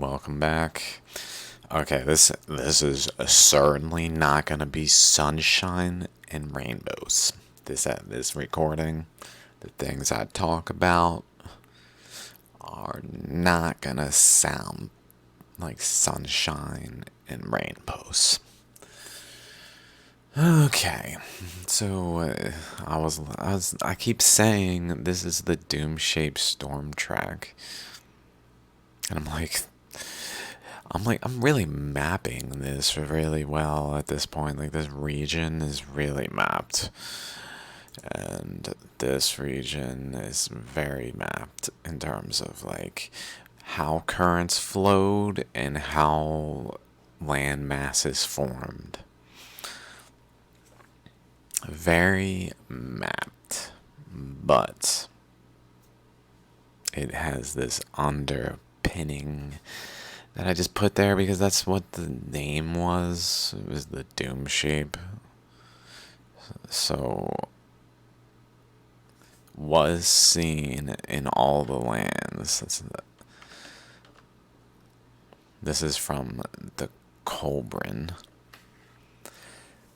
Welcome back. Okay, this is certainly not gonna be sunshine and rainbows. This recording, the things I talk about are not gonna sound like sunshine and rainbows. Okay, so I keep saying this is the Doomshape storm track, and I'm really mapping this really well at this point. Like, this region is really mapped, and this region is very mapped in terms of like how currents flowed and how land masses formed. Very mapped, but it has this underpinning that I just put there because that's what the name was. It was the Doomshape. So, was seen in all the lands. This is from the Colbrin.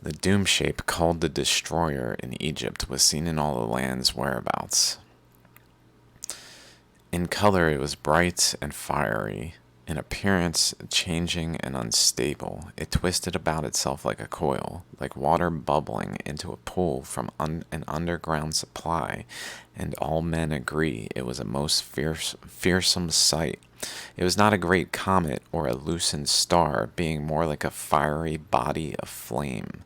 The Doomshape, called the Destroyer in Egypt, was seen in all the land's whereabouts. In color, it was bright and fiery. In appearance, changing and unstable. It twisted about itself like a coil, like water bubbling into a pool from an underground supply, and all men agree it was a most fearsome sight. It was not a great comet or a loosened star, being more like a fiery body of flame.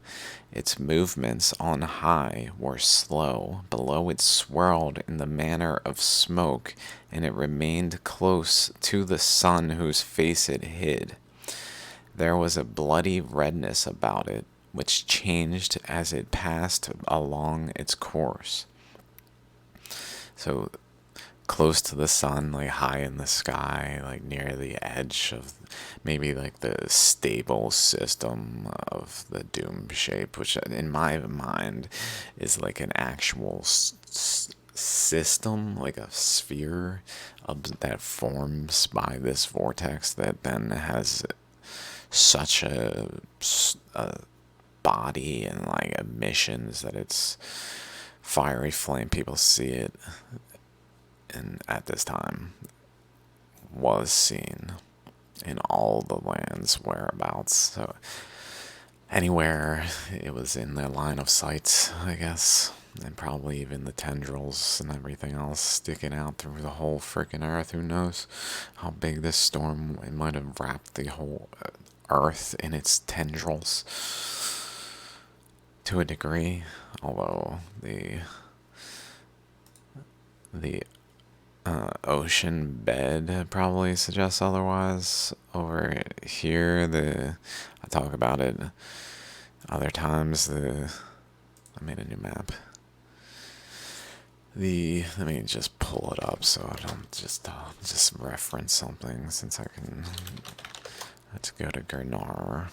Its movements on high were slow. Below it swirled in the manner of smoke, and it remained close to the sun whose face it hid. There was a bloody redness about it, which changed as it passed along its course. So, close to the sun, like high in the sky, like near the edge of maybe like the stable system of the Doomshape, which in my mind is like an actual system, like a sphere that forms by this vortex that then has such a body and like emissions that it's fiery flame. People see it, and at this time was seen in all the land's whereabouts. So anywhere it was in their line of sight, I guess, and probably even the tendrils and everything else sticking out through the whole freaking earth. Who knows how big this storm, it might have wrapped the whole earth in its tendrils to a degree, although the ocean bed probably suggests otherwise. Over here, I talk about it other times. I made a new map. Let me just pull it up so I don't just reference something, since I can. Let's go to Gurnar.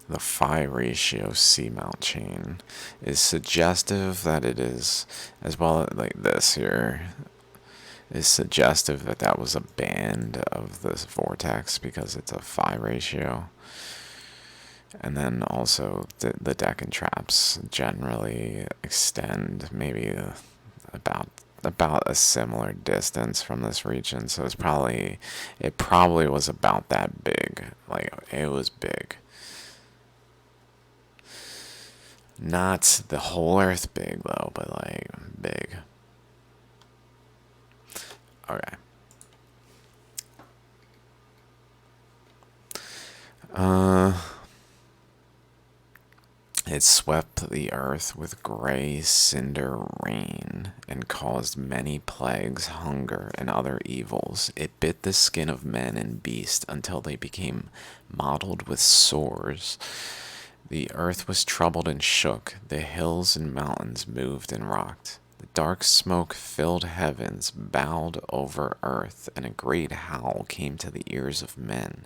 The phi ratio seamount chain is suggestive that it is, as well as like this here, is suggestive that that was a band of this vortex because it's a phi ratio. And then also the Deccan traps generally extend maybe about a similar distance from this region, so it probably was about that big. Like, it was big. Not the whole Earth big, though, but like big. Okay. It swept the earth with gray cinder rain and caused many plagues, hunger, and other evils. It bit the skin of men and beasts until they became mottled with sores. The earth was troubled and shook. The hills and mountains moved and rocked. The dark smoke filled heavens, bowed over earth, and a great howl came to the ears of men,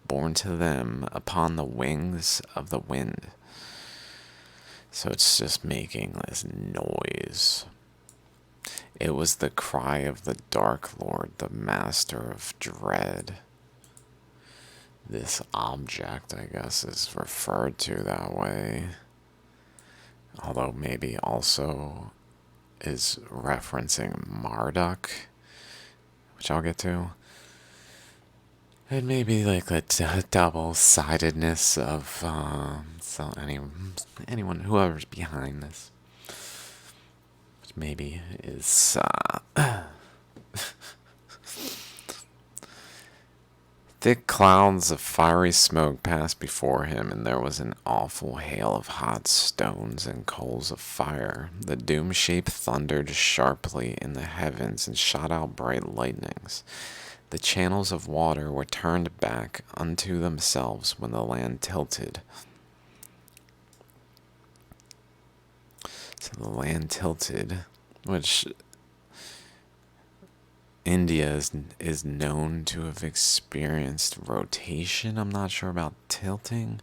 borne to them upon the wings of the wind. So it's just making this noise. It was the cry of the Dark Lord, the Master of Dread. This object, I guess, is referred to that way. Although maybe also is referencing Marduk, which I'll get to. And maybe like the double-sidedness of anyone, whoever's behind this, which maybe is thick clouds of fiery smoke passed before him, and there was an awful hail of hot stones and coals of fire. The Doomshape thundered sharply in the heavens and shot out bright lightnings. The channels of water were turned back unto themselves when the land tilted. So the land tilted, which India is known to have experienced rotation. I'm not sure about tilting.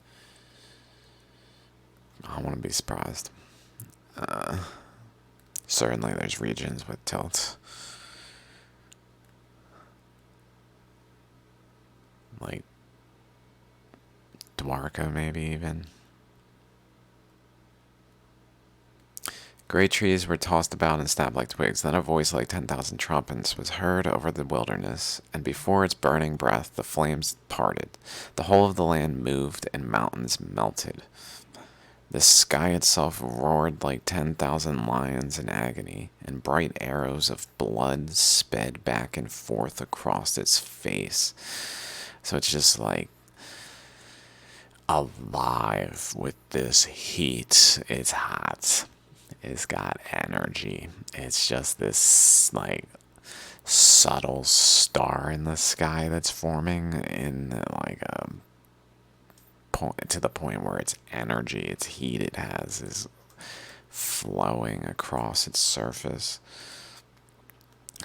I wouldn't be surprised. Certainly there's regions with tilts. Like Dwarka, maybe even. Great trees were tossed about and snapped like twigs. Then a voice like 10,000 trumpets was heard over the wilderness, and before its burning breath the flames parted. The whole of the land moved, and mountains melted. The sky itself roared like 10,000 lions in agony, and bright arrows of blood sped back and forth across its face. So it's just like alive with this heat. It's hot. It's got energy. It's just this like subtle star in the sky that's forming in like a point, to the point where its energy, its heat it has is flowing across its surface.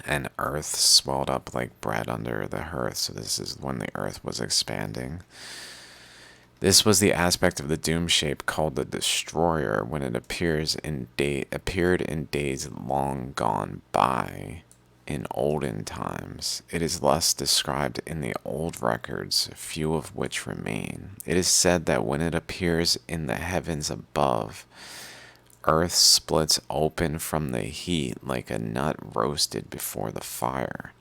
And earth swelled up like bread under the hearth. So this is when the earth was expanding. This was the aspect of the Doomshape called the Destroyer when it appeared in days long gone by, in olden times. It is less described in the old records, few of which remain. It is said that when it appears in the heavens above, earth splits open from the heat like a nut roasted before the fire.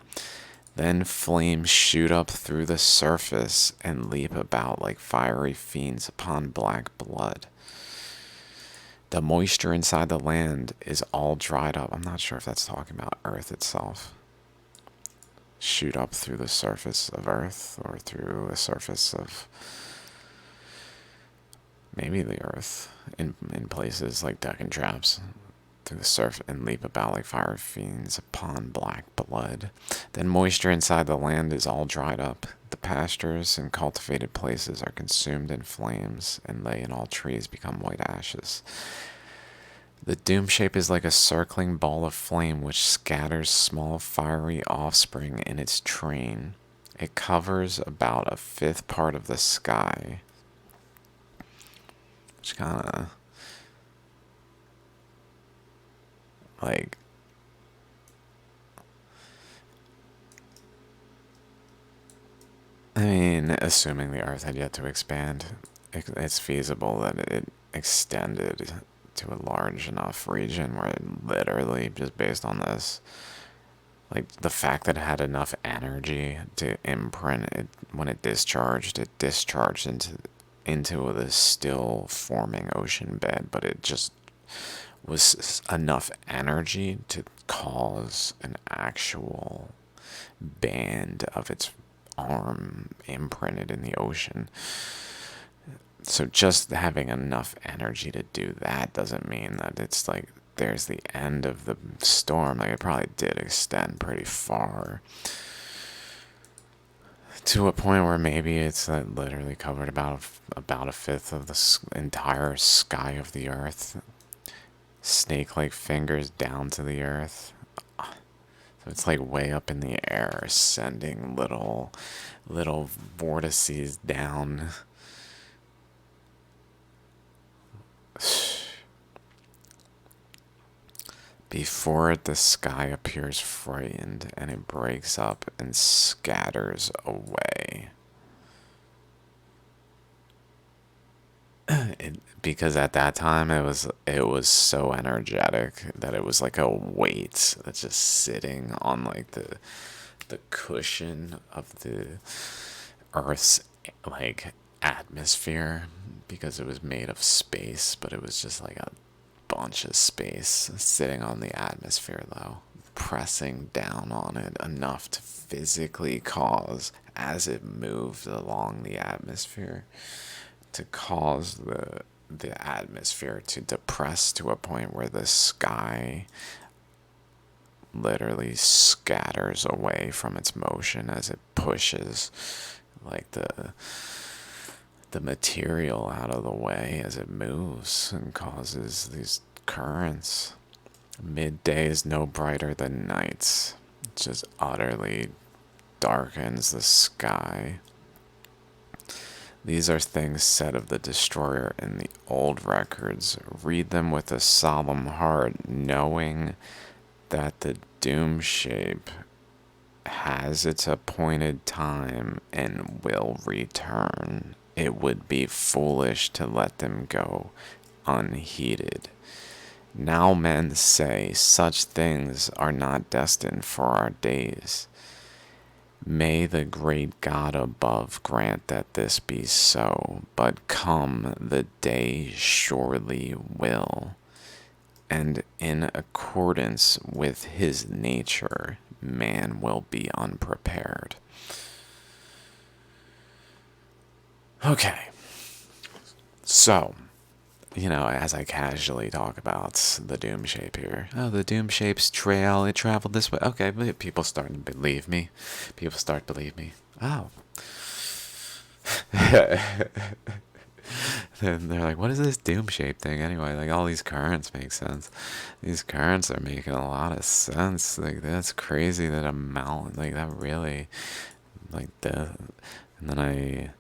Then flames shoot up through the surface and leap about like fiery fiends upon black blood. The moisture inside the land is all dried up. I'm not sure if that's talking about Earth itself. Shoot up through the surface of Earth, or through the surface of maybe the Earth in places like Deccan Traps. Through the surf and leap about like fire fiends upon black blood. Then moisture inside the land is all dried up. The pastures and cultivated places are consumed in flames, and they and all trees become white ashes. The Doomshape is like a circling ball of flame which scatters small fiery offspring in its train. It covers about a fifth part of the sky, which kind of like I mean, assuming the Earth had yet to expand, it's feasible that it extended to a large enough region where it literally, just based on this, like the fact that it had enough energy to imprint it when it discharged into the still forming ocean bed, but it just was enough energy to cause an actual band of its arm imprinted in the ocean. So just having enough energy to do that doesn't mean that it's like there's the end of the storm. Like it probably did extend pretty far, to a point where maybe it's literally covered about a fifth of the entire sky of the Earth. Snake-like fingers down to the Earth. So it's like way up in the air, sending little vortices down. Before it, the sky appears frightened and it breaks up and scatters away. Because at that time it was so energetic that it was like a weight that's just sitting on like the cushion of the Earth's like atmosphere, because it was made of space, but it was just like a bunch of space sitting on the atmosphere though, pressing down on it enough to physically cause, as it moved along the atmosphere, to cause the atmosphere to depress to a point where the sky literally scatters away from its motion as it pushes like the material out of the way as it moves and causes these currents. Midday is no brighter than nights. It just utterly darkens the sky. These are things said of the destroyer in the old records. Read them with a solemn heart, knowing that the Doomshape has its appointed time and will return. It would be foolish to let them go unheeded. Now men say such things are not destined for our days. May the great God above grant that this be so, but come the day surely will, and in accordance with his nature, man will be unprepared. Okay, so, as I casually talk about the Doomshape here. Oh, the Doomshape's trail, it traveled this way. Okay, but people start to believe me. People start to believe me. Oh. Then they're like, what is this Doomshape thing anyway? Like, all these currents make sense. These currents are making a lot of sense. Like, that's crazy that a mountain, like, that really, like, and then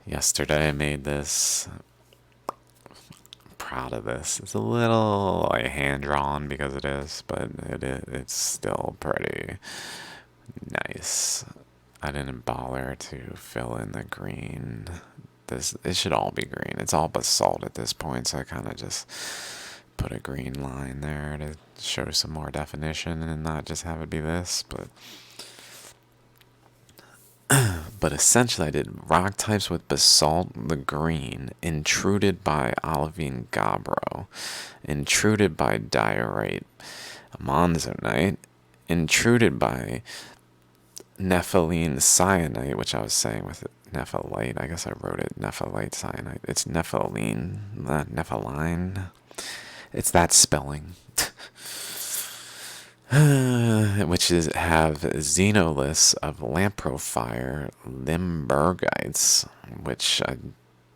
yesterday I made this. Proud of this. It's a little like hand drawn because it is, but it's still pretty nice. I didn't bother to fill in the green. It should all be green. It's all basalt at this point, so I kind of just put a green line there to show some more definition and not just have it be this, but essentially I did rock types with basalt, the green, intruded by olivine gabbro, intruded by diorite, monzonite, intruded by nepheline cyanite, which I was saying with nephelite. I guess I wrote it nephelite cyanite. It's nepheline, not nepheline. It's that spelling. Which have xenoliths of lamprofire limburgites, which I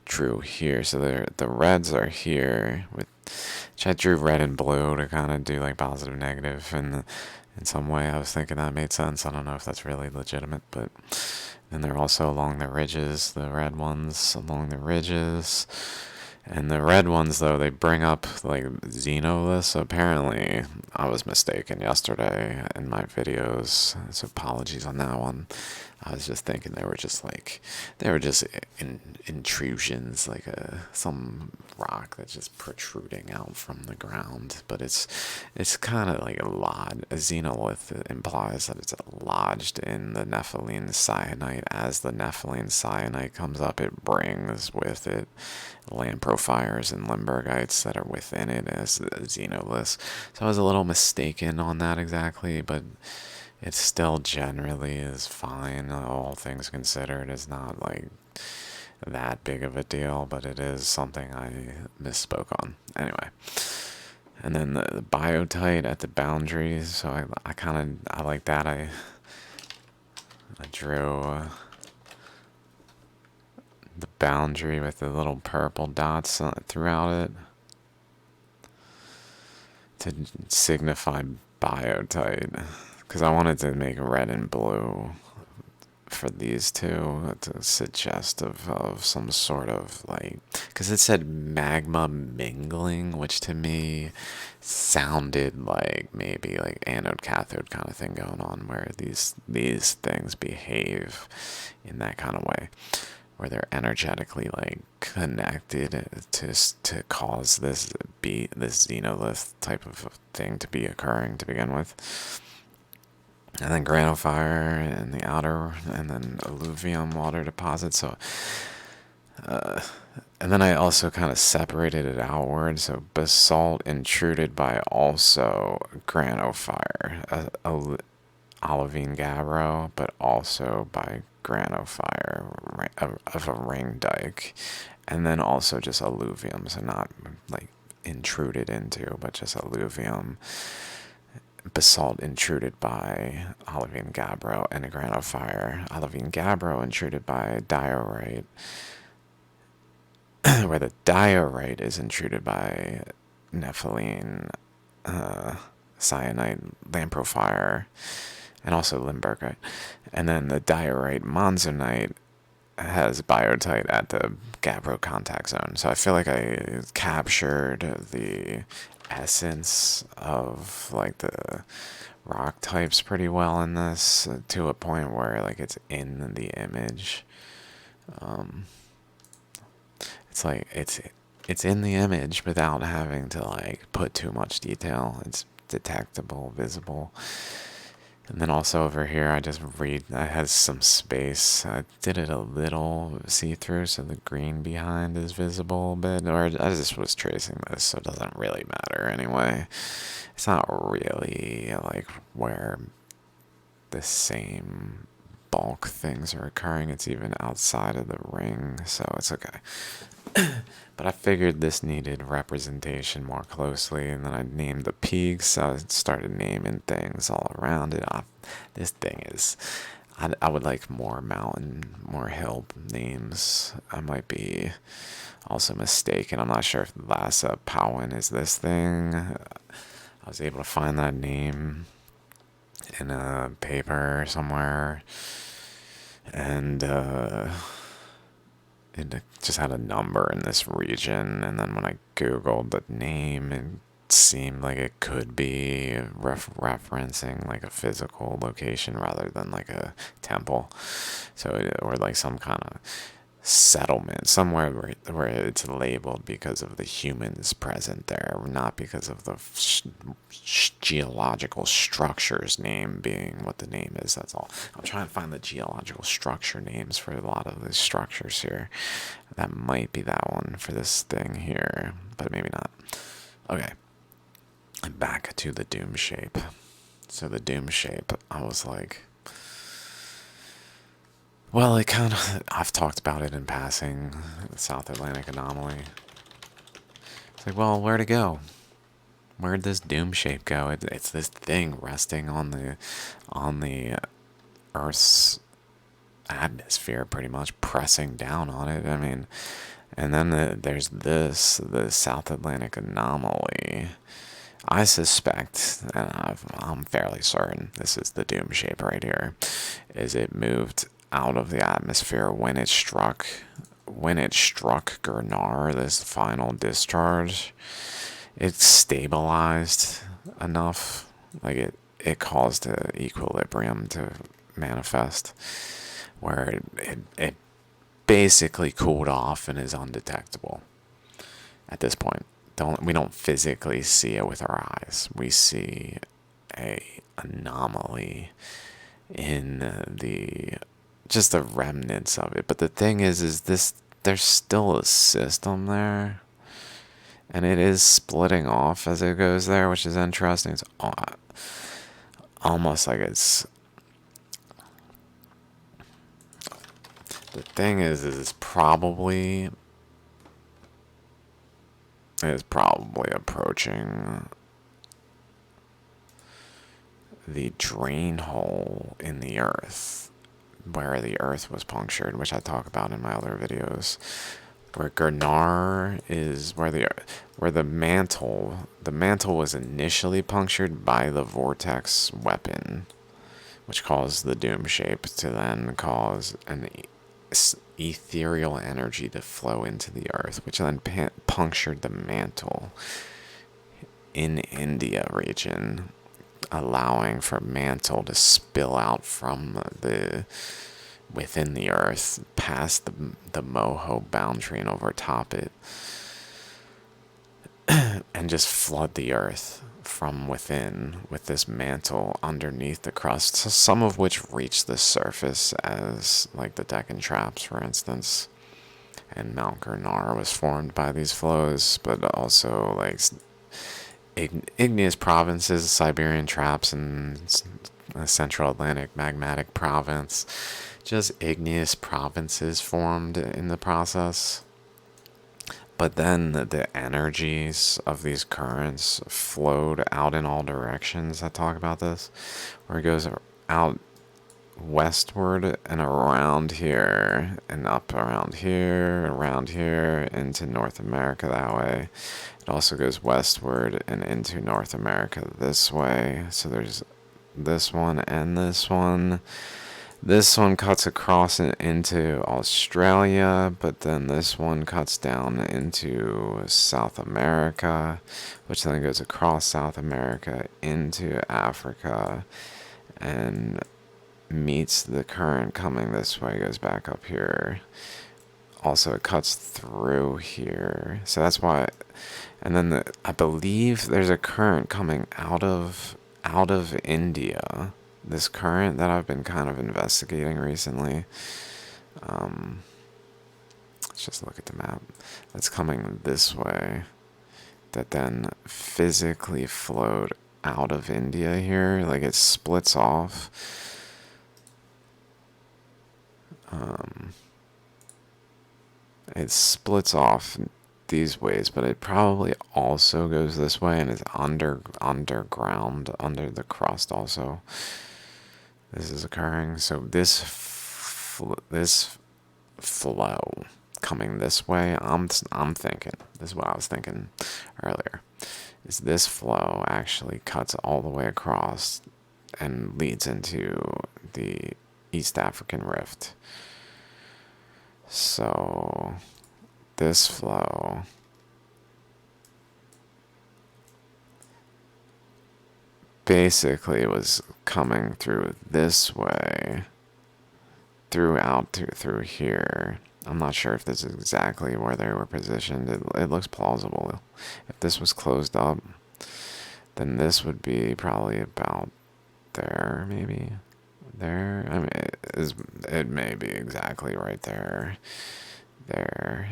drew here. So the reds are here, which I drew red and blue to kind of do like positive, negative, and in some way I was thinking that made sense. I don't know if that's really legitimate, but then they're also along the ridges, the red ones along the ridges. And the red ones, though, they bring up, like, xenoliths. Apparently, I was mistaken yesterday in my videos, so apologies on that one. I was just thinking they were just intrusions, like some rock that's just protruding out from the ground. But it's kind of like a xenolith implies that it's lodged in the nepheline cyanite. As the nepheline cyanite comes up, it brings with it lamprofires and limburgites that are within it as xenoliths. So I was a little mistaken on that exactly, but it still generally is fine, all things considered. It's not like that big of a deal, but it is something I misspoke on. Anyway, and then the biotite at the boundaries, so I like that. I drew the boundary with the little purple dots throughout it to signify biotite, because I wanted to make red and blue for these two to suggestive of some sort of like, because it said magma mingling, which to me sounded like maybe like anode cathode kind of thing going on, where these things behave in that kind of way, where they're energetically like connected to cause this xenolith type of thing to be occurring to begin with. And then granite fire and the outer, and then alluvium water deposits. So, and then I also kind of separated it outward. So basalt intruded by also granite fire, olivine gabbro, but also by granite fire of a ring dike, and then also just alluvium. So not like intruded into, but just alluvium. Basalt intruded by olivine gabbro and a granite fire. Olivine gabbro intruded by diorite, where the diorite is intruded by nepheline, cyanite, lamprofire, and also limburgite. And then the diorite monzonite has biotite at the gabbro contact zone. So I feel like I captured the essence of like the rock types pretty well in this, to a point where like it's in the image. It's like it's in the image without having to like put too much detail. It's detectable, visible. And then also over here, I has some space. I did it a little see-through, so the green behind is visible a bit. Or I just was tracing this, so it doesn't really matter anyway. It's not really like where the same bulk things are occurring. It's even outside of the ring, so it's okay. But I figured this needed representation more closely, and then I named the peaks. So I started naming things all around it. This thing is, I would like more mountain, more hill names. I might be also mistaken. I'm not sure if Lhasa Powin is this thing. I was able to find that name in a paper somewhere, and it just had a number in this region, and then when I googled the name, it seemed like it could be referencing like a physical location rather than like a temple, or like some kind of settlement somewhere where it's labeled because of the humans present there, not because of the geological structure's name being what the name is. That's all. I'm trying to find the geological structure names for a lot of these structures here. That might be that one for this thing here, but maybe not. Okay, back to the Doomshape. So the Doomshape, I was like, well, I've talked about it in passing, the South Atlantic anomaly. It's like, well, where'd it go? Where'd this Doomshape go? It's this thing resting on the Earth's atmosphere, pretty much pressing down on it. I mean, and then there's the South Atlantic anomaly. I suspect, and I'm fairly certain, this is the Doomshape right here, is it moved out of the atmosphere when it struck Gurnar, this final discharge. It stabilized enough, like it caused the equilibrium to manifest, where it basically cooled off and is undetectable at this point. We don't physically see it with our eyes. We see a anomaly in just the remnants of it. But the thing is there's still a system there, and it is splitting off as it goes there, which is interesting. It's almost like it's. The thing is probably approaching the drain hole in the earth, where the earth was punctured, which I talk about in my other videos, where Gurnar is, where the mantle was initially punctured by the vortex weapon, which caused the Doomshape to then cause an ethereal energy to flow into the earth, which then punctured the mantle in India region, allowing for mantle to spill out from the within the earth past the Moho boundary and overtop it, and just flood the earth from within with this mantle underneath the crust, so some of which reach the surface, as like the Deccan Traps, for instance, and Mount Gurnar was formed by these flows, but also like igneous provinces, Siberian Traps, and Central Atlantic Magmatic Province. Just igneous provinces formed in the process. But then the energies of these currents flowed out in all directions. I talk about this, where it goes out westward and around here, and up around here, into North America that way. It also goes westward and into North America this way. So there's this one and this one. This one cuts across into Australia, but then this one cuts down into South America, which then goes across South America into Africa and meets the current coming this way, goes back up here. Also, it cuts through here. So that's why. And then I believe there's a current coming out of India. This current that I've been kind of investigating recently. Let's just look at the map. That's coming this way. That then physically flowed out of India here. Like it splits off. It splits off these ways, but it probably also goes this way and is underground, under the crust also. This is occurring. So this flow coming this way, I'm thinking, this is what I was thinking earlier, is this flow actually cuts all the way across and leads into the East African Rift. So this flow basically was coming through this way, through here. I'm not sure if this is exactly where they were positioned. It looks plausible. If this was closed up, then this would be probably about there, maybe. There, I mean, it may be exactly right there,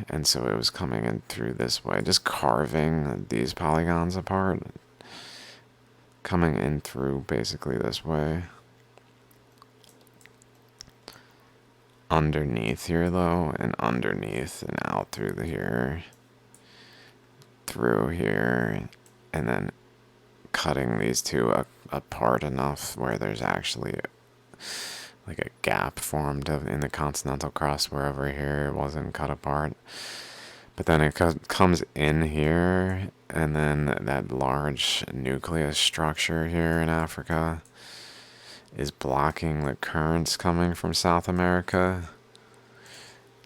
and so it was coming in through this way, just carving these polygons apart, coming in through basically this way. Underneath here though, and underneath and out through here, and then cutting these two apart enough where there's actually like a gap formed in the continental crust where over here it wasn't cut apart. But then it comes in here, and then that large nucleus structure here in Africa is blocking the currents coming from South America.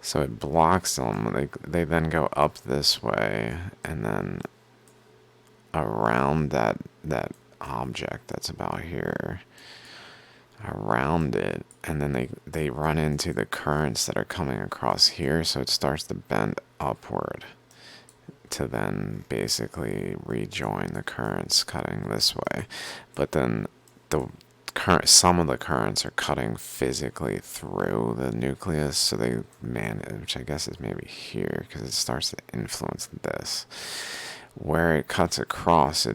So it blocks them. They then go up this way, and then around that object that's about here, around it, and then they run into the currents that are coming across here, so it starts to bend upward to then basically rejoin the currents cutting this way. But then some of the currents are cutting physically through the nucleus, so which I guess is maybe here, because it starts to influence this. Where it cuts across,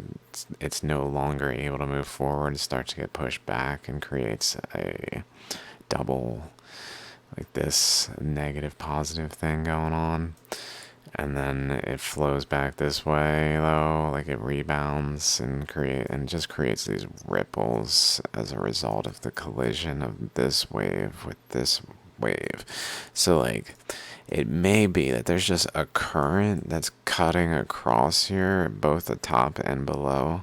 it's no longer able to move forward. It starts to get pushed back and creates a double, like this negative positive thing going on. And then it flows back this way though, like it rebounds and just creates these ripples as a result of the collision of this wave with this wave. So like, it may be that there's just a current that's cutting across here, both the top and below,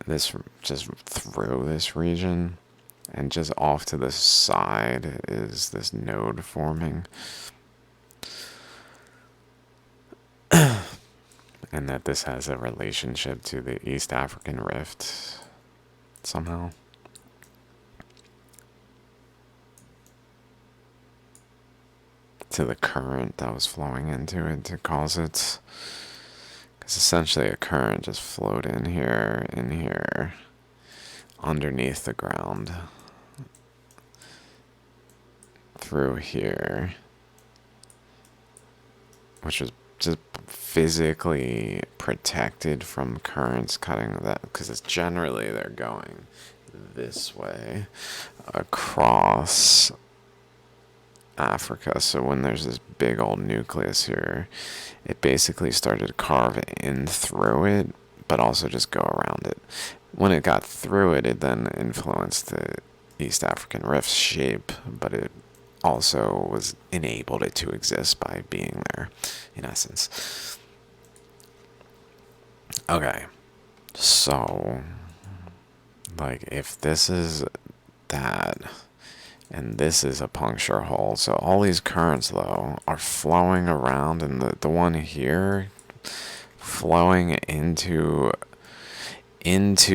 this just through this region, and just off to the side is this node forming. And that this has a relationship to the East African Rift somehow. To the current that was flowing into it to cause it. Because essentially a current just flowed in here, underneath the ground, through here, which was just physically protected from currents cutting that, because it's generally they're going this way across Africa. So when there's this big old nucleus here, it basically started to carve in through it, but also just go around it. When it got through it, it then influenced the East African Rift's shape, but it also was enabled it to exist by being there, in essence. Okay, so, like, if this is that, and this is a puncture hole, so all these currents, though, are flowing around, and the one here, flowing into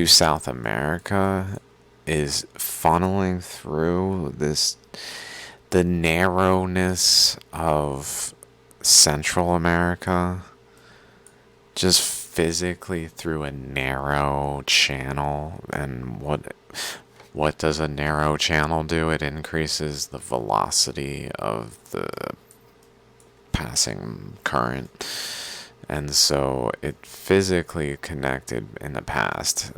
South America, is funneling through the narrowness of Central America, just physically through a narrow channel. And what does a narrow channel do? It increases the velocity of the passing current. And so it physically connected in the past.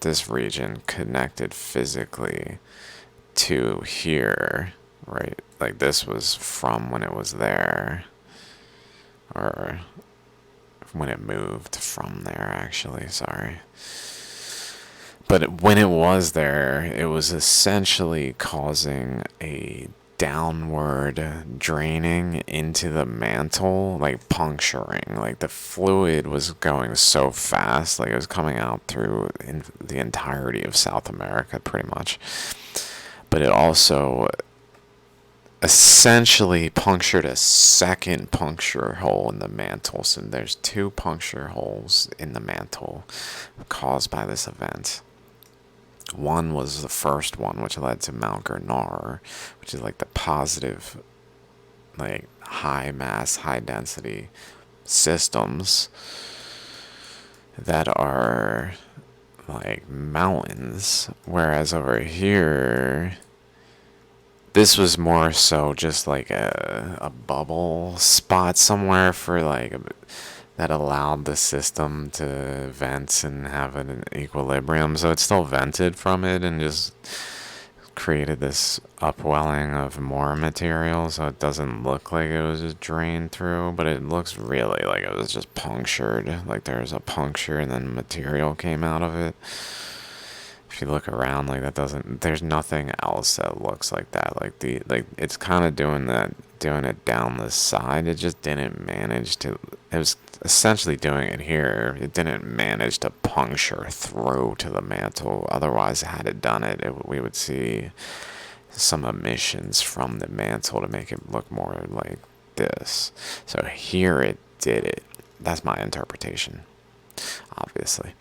This region connected physically to here, right? Like this was from when it was there, or when it moved from there, actually, sorry. But when it was there, it was essentially causing a downward draining into the mantle, like puncturing. Like the fluid was going so fast, like it was coming out through the entirety of South America, pretty much. But it also essentially punctured a second puncture hole in the mantle. So there's two puncture holes in the mantle caused by this event. One was the first one, which led to Mount Gernard, which is like the positive, like high mass, high density systems that are like mountains. Whereas over here, this was more so just like a bubble spot somewhere for like that allowed the system to vent and have an equilibrium. So it still vented from it and just created this upwelling of more material. So it doesn't look like it was just drained through, but it looks really like it was just punctured. Like there's a puncture and then material came out of it. If you look around, like that doesn't, there's nothing else that looks like that. Like it's kind of doing it down the side. It just didn't manage to, it was essentially doing it here. It didn't manage to puncture through to the mantle. Otherwise, had it done it, we would see some emissions from the mantle to make it look more like this. So here it did it. That's my interpretation, obviously.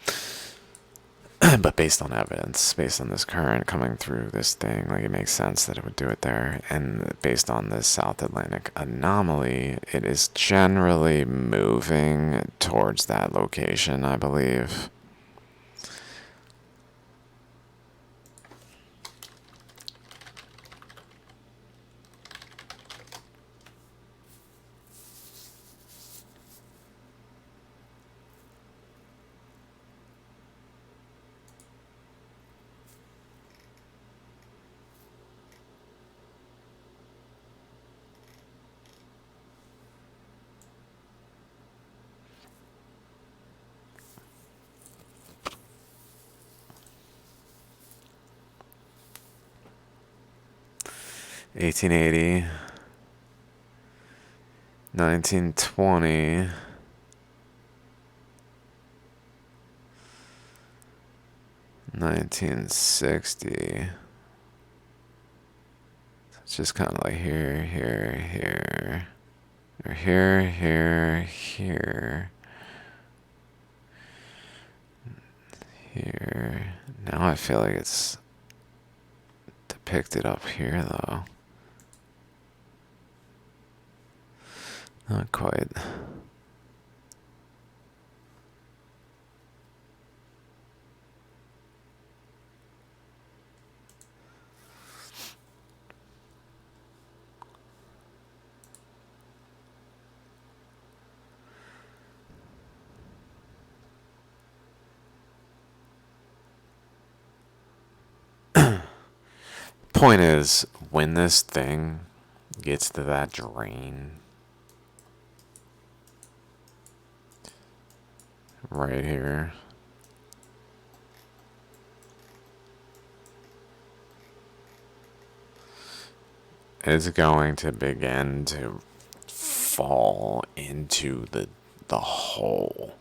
But based on evidence, based on this current coming through this thing, like it makes sense that it would do it there. And based on this South Atlantic anomaly, it is generally moving towards that location, I believe. (1880), 1920, 1960, It's just kind of like here, here, here, or here, here, here, here. Now I feel like it's depicted up here, though. Not quite. Point is, when this thing gets to that drain right here, it's going to begin to fall into the hole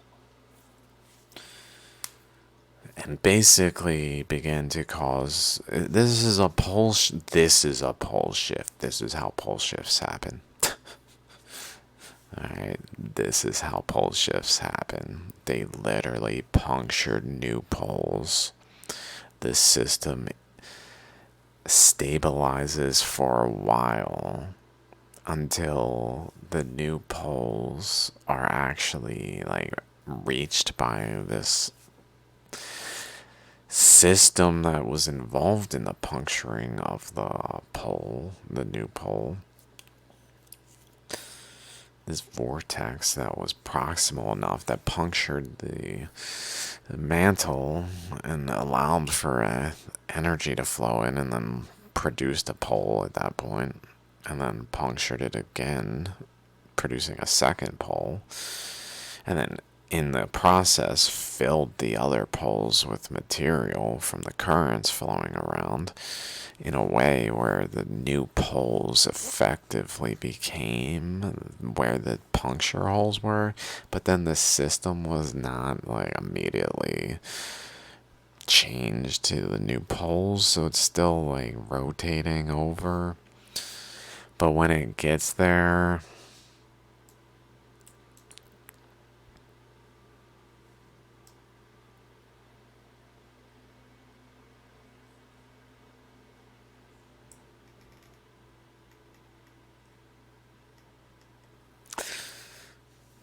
and basically begin to cause this is a pole this is a pole shift. This is how pole shifts happen. All right, this is how pole shifts happen. They literally punctured new poles. The system stabilizes for a while until the new poles are actually like reached by this system that was involved in the puncturing of the pole, the new pole. This vortex that was proximal enough that punctured the mantle and allowed for energy to flow in, and then produced a pole at that point, and then punctured it again, producing a second pole, and then in the process filled the other poles with material from the currents flowing around in a way where the new poles effectively became where the puncture holes were, but then the system was not like immediately changed to the new poles, so it's still like rotating over. But when it gets there,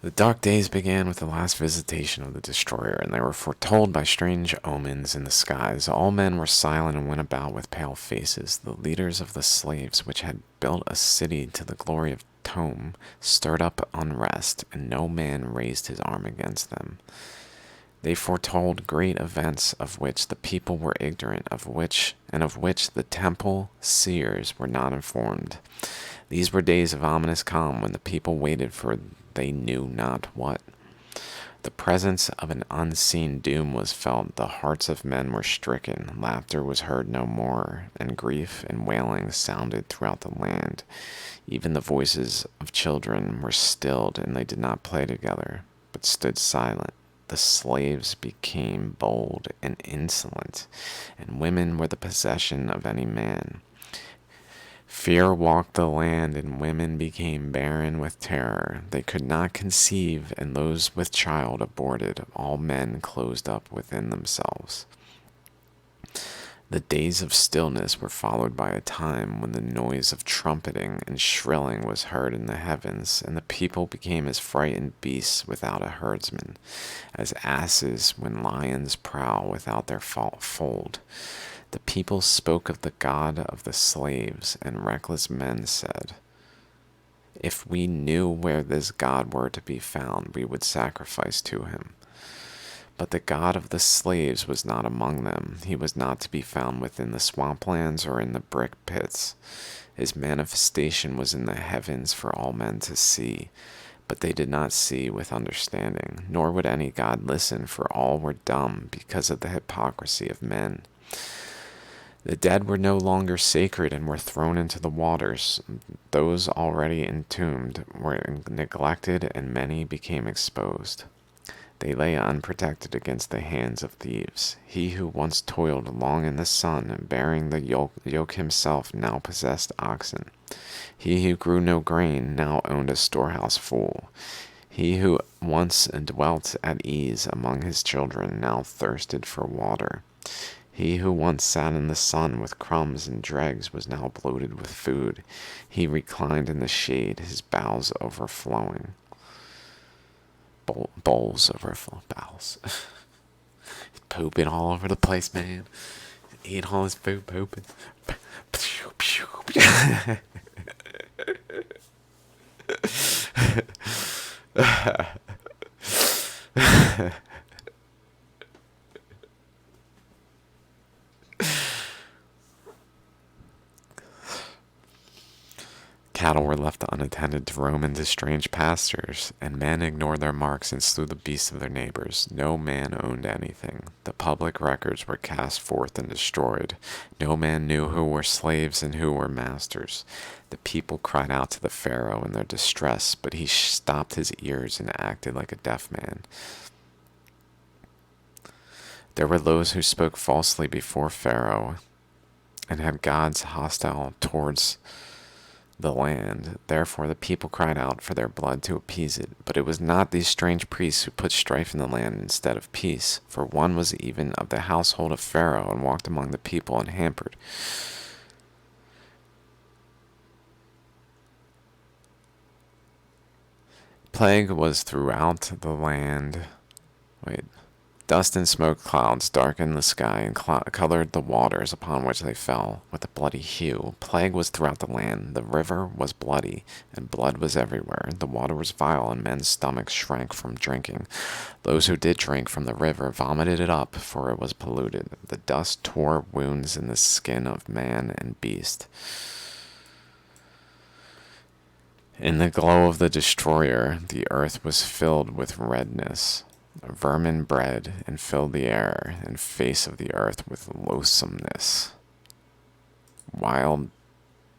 the dark days began with the last visitation of the destroyer, and they were foretold by strange omens in the skies. All men were silent and went about with pale faces. The leaders of the slaves, which had built a city to the glory of Tome, stirred up unrest, and no man raised his arm against them. They foretold great events of which the people were ignorant, of which the temple seers were not informed. These were days of ominous calm when the people waited for they knew not what. The presence of an unseen doom was felt. The hearts of men were stricken. Laughter was heard no more, and grief and wailing sounded throughout the land. Even the voices of children were stilled, and they did not play together, but stood silent. The slaves became bold and insolent, and women were the possession of any man. Fear walked the land, and women became barren with terror. They could not conceive, and those with child aborted. All men closed up within themselves. The days of stillness were followed by a time when the noise of trumpeting and shrilling was heard in the heavens, and the people became as frightened beasts without a herdsman, as asses when lions prowl without their fold. The people spoke of the God of the slaves, and reckless men said, "If we knew where this God were to be found, we would sacrifice to him." But the God of the slaves was not among them. He was not to be found within the swamplands or in the brick pits. His manifestation was in the heavens for all men to see, but they did not see with understanding, nor would any God listen, for all were dumb because of the hypocrisy of men. The dead were no longer sacred and were thrown into the waters. Those already entombed were neglected, and many became exposed. They lay unprotected against the hands of thieves. He who once toiled long in the sun, bearing the yoke himself, now possessed oxen. He who grew no grain now owned a storehouse full. He who once dwelt at ease among his children now thirsted for water. He who once sat in the sun with crumbs and dregs was now bloated with food. He reclined in the shade, his bowels overflowing. Bowls overflowing. Bowels. He's pooping all over the place, man. He's eating all his food, pooping. Cattle were left unattended to roam into strange pastures, and men ignored their marks and slew the beasts of their neighbors. No man owned anything. The public records were cast forth and destroyed. No man knew who were slaves and who were masters. The people cried out to the Pharaoh in their distress, but he stopped his ears and acted like a deaf man. There were those who spoke falsely before Pharaoh and had gods hostile towards the land. Therefore the people cried out for their blood to appease it. But it was not these strange priests who put strife in the land instead of peace, for one was even of the household of Pharaoh and walked among the people unhampered. Plague was throughout the land. Dust and smoke clouds darkened the sky and colored the waters upon which they fell with a bloody hue. Plague was throughout the land. The river was bloody, and blood was everywhere. The water was vile, and men's stomachs shrank from drinking. Those who did drink from the river vomited it up, for it was polluted. The dust tore wounds in the skin of man and beast. In the glow of the destroyer, the earth was filled with redness. Vermin bred and filled the air and face of the earth with loathsomeness. Wild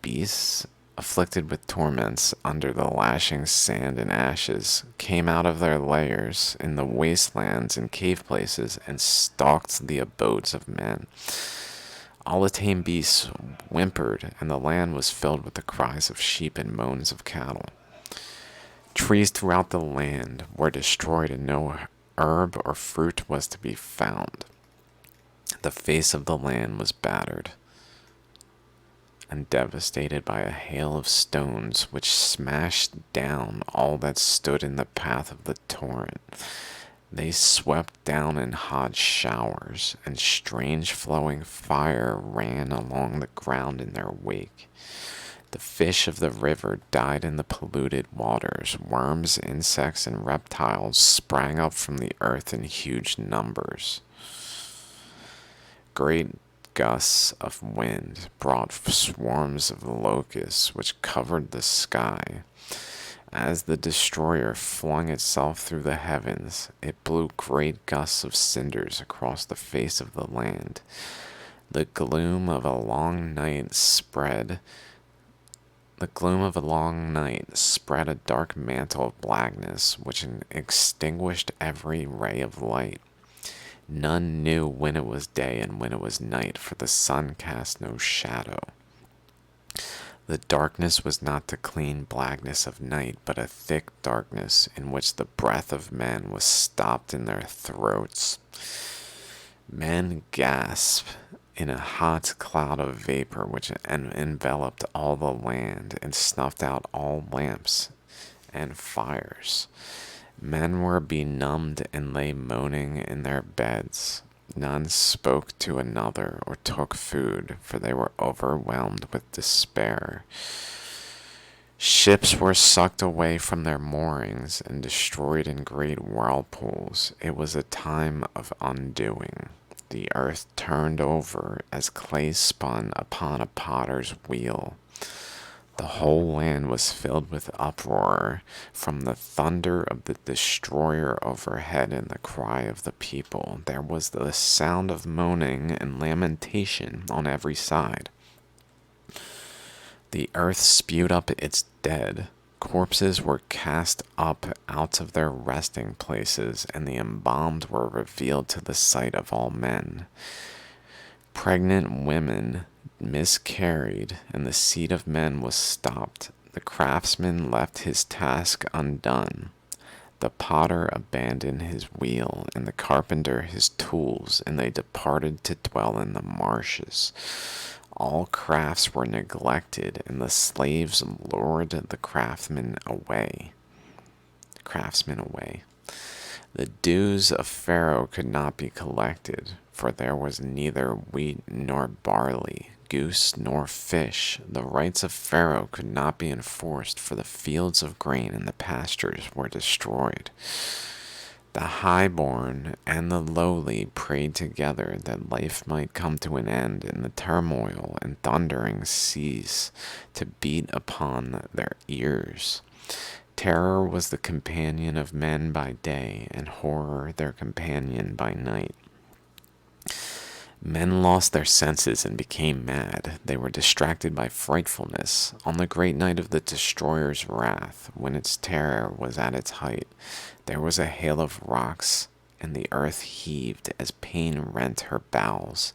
beasts, afflicted with torments under the lashing sand and ashes, came out of their lairs in the wastelands and cave places and stalked the abodes of men. All the tame beasts whimpered, and the land was filled with the cries of sheep and moans of cattle. Trees throughout the land were destroyed, and no herb or fruit was to be found. The face of the land was battered and devastated by a hail of stones which smashed down all that stood in the path of the torrent. They swept down in hot showers, and strange flowing fire ran along the ground in their wake. The fish of the river died in the polluted waters. Worms, insects, and reptiles sprang up from the earth in huge numbers. Great gusts of wind brought swarms of locusts which covered the sky. As the destroyer flung itself through the heavens, it blew great gusts of cinders across the face of the land. The gloom of a long night spread a dark mantle of blackness which extinguished every ray of light. None knew when it was day and when it was night, for the sun cast no shadow. The darkness was not the clean blackness of night, but a thick darkness in which the breath of men was stopped in their throats. Men gasped in a hot cloud of vapor which enveloped all the land and snuffed out all lamps and fires. Men were benumbed and lay moaning in their beds. None spoke to another or took food, for they were overwhelmed with despair. Ships were sucked away from their moorings and destroyed in great whirlpools. It was a time of undoing. The earth turned over as clay spun upon a potter's wheel. The whole land was filled with uproar from the thunder of the destroyer overhead and the cry of the people. There was the sound of moaning and lamentation on every side. The earth spewed up its dead. corpses were cast up out of their resting places, and the embalmed were revealed to the sight of all men. Pregnant women miscarried, and the seed of men was stopped. The craftsman left his task undone. The potter abandoned his wheel, and the carpenter his tools, and they departed to dwell in the marshes. All crafts were neglected, and the slaves lured the craftsmen away. The dues of Pharaoh could not be collected, for there was neither wheat nor barley, goose nor fish. The rights of Pharaoh could not be enforced, for the fields of grain and the pastures were destroyed. The highborn and the lowly prayed together that life might come to an end, and the turmoil and thundering cease to beat upon their ears. Terror was the companion of men by day, and horror their companion by night. Men lost their senses and became mad. They were distracted by frightfulness. On the great night of the destroyer's wrath, when its terror was at its height, there was a hail of rocks, and the earth heaved as pain rent her bowels.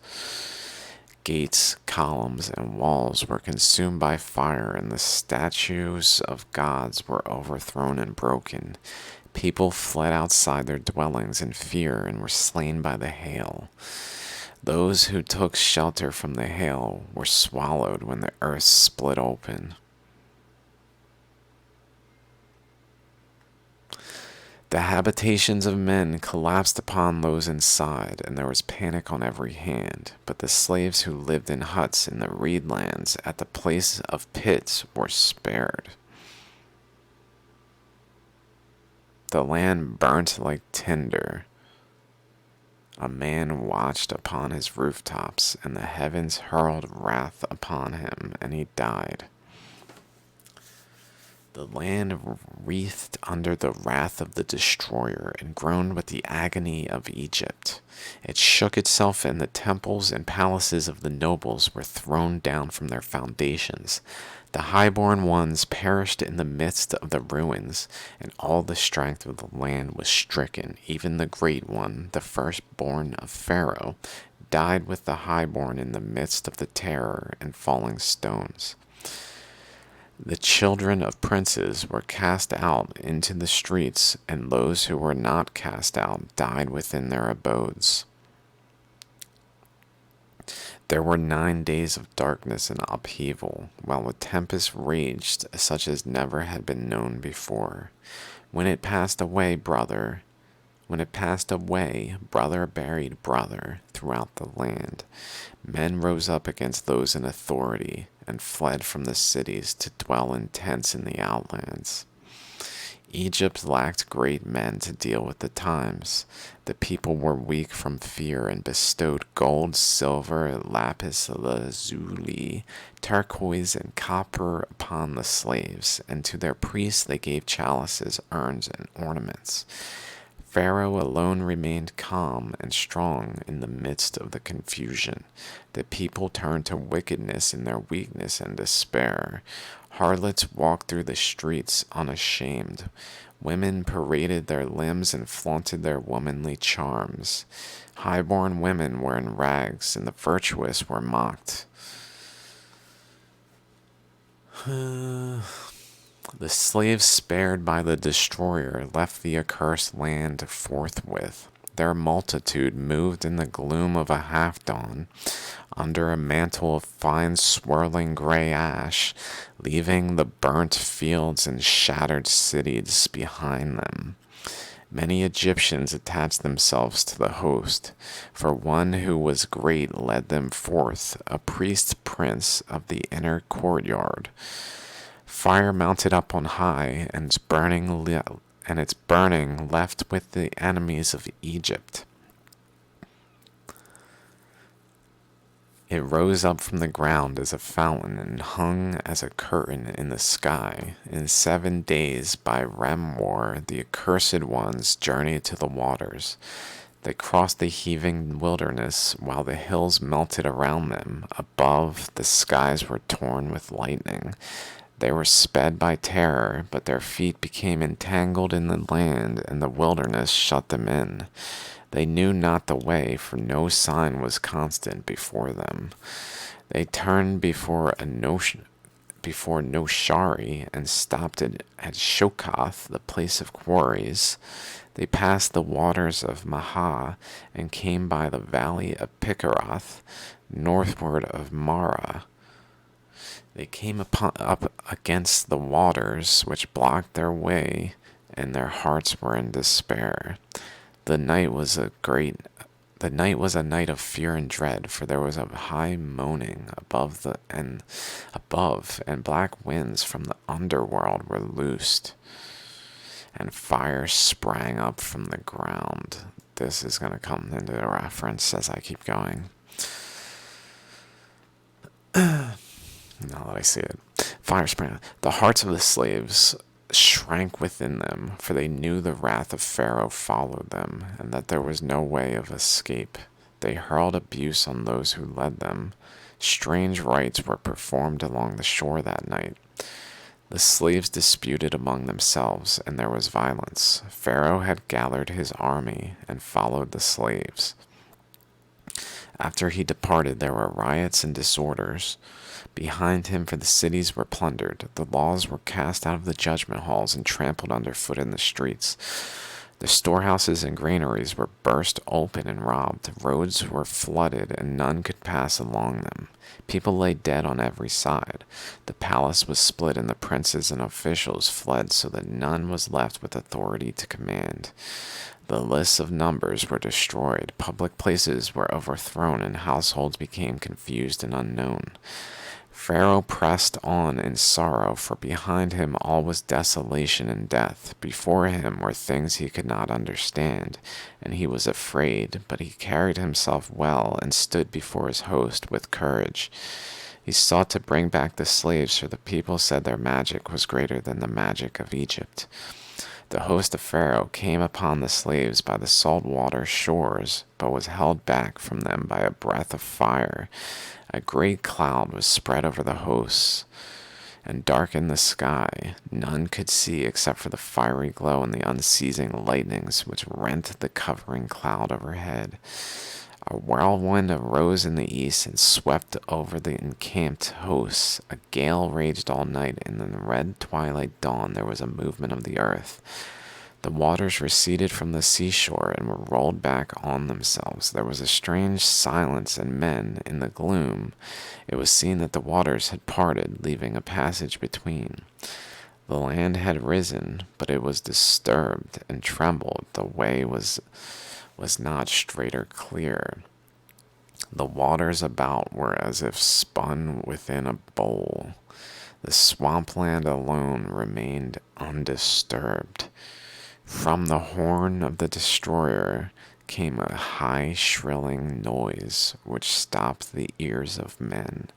Gates, columns, and walls were consumed by fire, and the statues of gods were overthrown and broken. People fled outside their dwellings in fear and were slain by the hail. Those who took shelter from the hail were swallowed when the earth split open. The habitations of men collapsed upon those inside, and there was panic on every hand. But the slaves who lived in huts in the reed lands at the place of pits were spared. The land burnt like tinder. A man watched upon his rooftops, and the heavens hurled wrath upon him, and he died. The land wreathed under the wrath of the destroyer and groaned with the agony of Egypt. It shook itself, and the temples and palaces of the nobles were thrown down from their foundations. The highborn ones perished in the midst of the ruins, and all the strength of the land was stricken. Even the great one, the firstborn of Pharaoh, died with the highborn in the midst of the terror and falling stones. The children of princes were cast out into the streets, and those who were not cast out died within their abodes. There were 9 days of darkness and upheaval, while a tempest raged such as never had been known before. When it passed away, brother buried brother throughout the land. Men rose up against those in authority and fled from the cities to dwell in tents in the outlands. Egypt lacked great men to deal with the times. The people were weak from fear and bestowed gold, silver, lapis lazuli, turquoise, and copper upon the slaves, and to their priests they gave chalices, urns, and ornaments. Pharaoh alone remained calm and strong in the midst of the confusion. The people turned to wickedness in their weakness and despair. Harlots walked through the streets unashamed. Women paraded their limbs and flaunted their womanly charms. Highborn women were in rags, and the virtuous were mocked. The slaves spared by the destroyer left the accursed land forthwith. Their multitude moved in the gloom of a half-dawn, under a mantle of fine swirling gray ash, leaving the burnt fields and shattered cities behind them. Many Egyptians attached themselves to the host, for one who was great led them forth, a priest prince of the inner courtyard. Fire mounted up on high, and its burning left with the enemies of Egypt. It rose up from the ground as a fountain and hung as a curtain in the sky. In 7 days by Remwar, the accursed ones journeyed to the waters. They crossed the heaving wilderness while the hills melted around them. Above, the skies were torn with lightning. They were sped by terror, but their feet became entangled in the land, and the wilderness shut them in. They knew not the way, for no sign was constant before them. They turned before Noshari and stopped at Shokoth, the place of quarries. They passed the waters of Maha and came by the valley of Pikaroth, northward of Mara. They came up against the waters which blocked their way, and their hearts were in despair. The night was a night of fear and dread, for there was a high moaning above, and black winds from the underworld were loosed, and fire sprang up from the ground. This is going to come into the reference as I keep going. Now that I see it. Fire sprang up. The hearts of the slaves shrank within them, for they knew the wrath of Pharaoh followed them, and that there was no way of escape. They hurled abuse on those who led them. Strange rites were performed along the shore that night. The slaves disputed among themselves, and there was violence. Pharaoh had gathered his army and followed the slaves. After he departed, there were riots and disorders behind him, for the cities were plundered. The laws were cast out of the judgment halls and trampled underfoot in the streets. The storehouses and granaries were burst open and robbed. Roads were flooded, and none could pass along them. People lay dead on every side. The palace was split, and the princes and officials fled, so that none was left with authority to command. The lists of numbers were destroyed. Public places were overthrown, and households became confused and unknown. Pharaoh pressed on in sorrow, for behind him all was desolation and death. Before him were things he could not understand, and he was afraid, but he carried himself well and stood before his host with courage. He sought to bring back the slaves, for the people said their magic was greater than the magic of Egypt. The host of Pharaoh came upon the slaves by the salt water shores, but was held back from them by a breath of fire. A great cloud was spread over the hosts and darkened the sky. None could see except for the fiery glow and the unceasing lightnings which rent the covering cloud overhead. A whirlwind arose in the east and swept over the encamped hosts. A gale raged all night, and in the red twilight dawn there was a movement of the earth. The waters receded from the seashore and were rolled back on themselves. There was a strange silence, and in the gloom, it was seen that the waters had parted, leaving a passage between. The land had risen, but it was disturbed and trembled. The way was not straight or clear. The waters about were as if spun within a bowl. The swampland alone remained undisturbed. From the horn of the destroyer came a high shrilling noise which stopped the ears of men.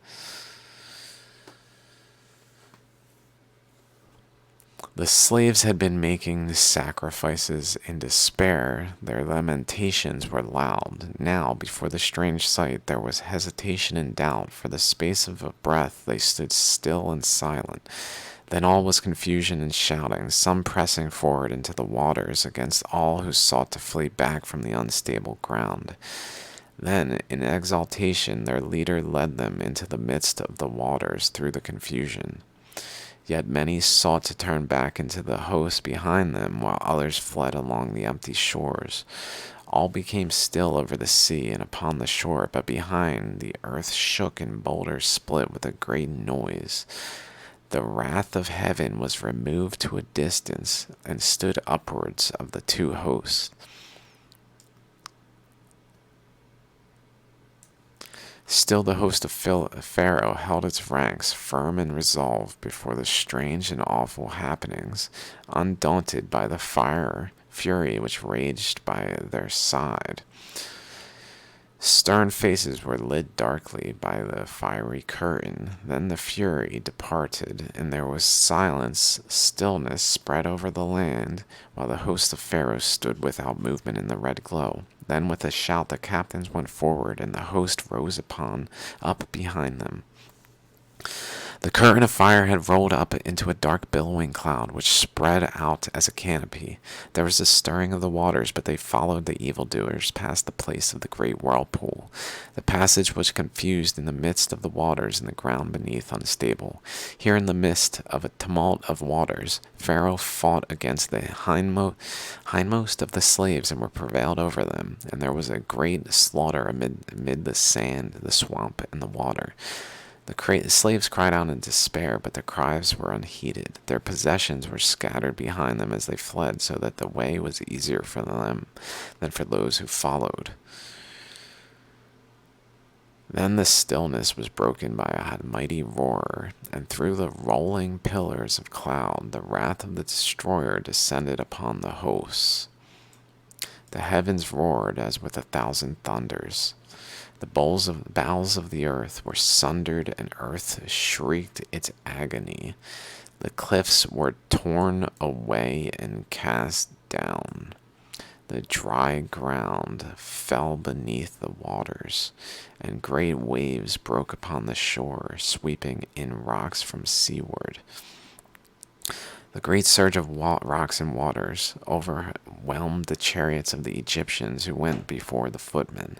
The slaves had been making sacrifices in despair. Their lamentations were loud. Now, before the strange sight, there was hesitation and doubt. For the space of a breath, they stood still and silent. Then all was confusion and shouting, some pressing forward into the waters against all who sought to flee back from the unstable ground. Then, in exultation, their leader led them into the midst of the waters through the confusion. Yet many sought to turn back into the host behind them, while others fled along the empty shores. All became still over the sea and upon the shore, but behind the earth shook and boulders split with a great noise. The wrath of heaven was removed to a distance and stood upwards of the two hosts. Still the host of Pharaoh held its ranks, firm and resolved before the strange and awful happenings, undaunted by the fury which raged by their side. Stern faces were lit darkly by the fiery curtain. Then the fury departed, and there was silence. Stillness spread over the land, while the host of Pharaoh stood without movement in the red glow. Then with a shout the captains went forward, and the host rose up behind them. The curtain of fire had rolled up into a dark billowing cloud, which spread out as a canopy. There was a stirring of the waters, but they followed the evildoers past the place of the great whirlpool. The passage was confused in the midst of the waters, and the ground beneath unstable. Here in the midst of a tumult of waters, Pharaoh fought against the hindmost of the slaves and were prevailed over them, and there was a great slaughter amid the sand, the swamp, and the water. The slaves cried out in despair, but their cries were unheeded. Their possessions were scattered behind them as they fled, so that the way was easier for them than for those who followed. Then the stillness was broken by a mighty roar, and through the rolling pillars of cloud the wrath of the destroyer descended upon the hosts. The heavens roared as with 1,000 thunders. The bowels of the earth were sundered, and earth shrieked its agony. The cliffs were torn away and cast down. The dry ground fell beneath the waters, and great waves broke upon the shore, sweeping in rocks from seaward. The great surge of rocks and waters overwhelmed the chariots of the Egyptians who went before the footmen.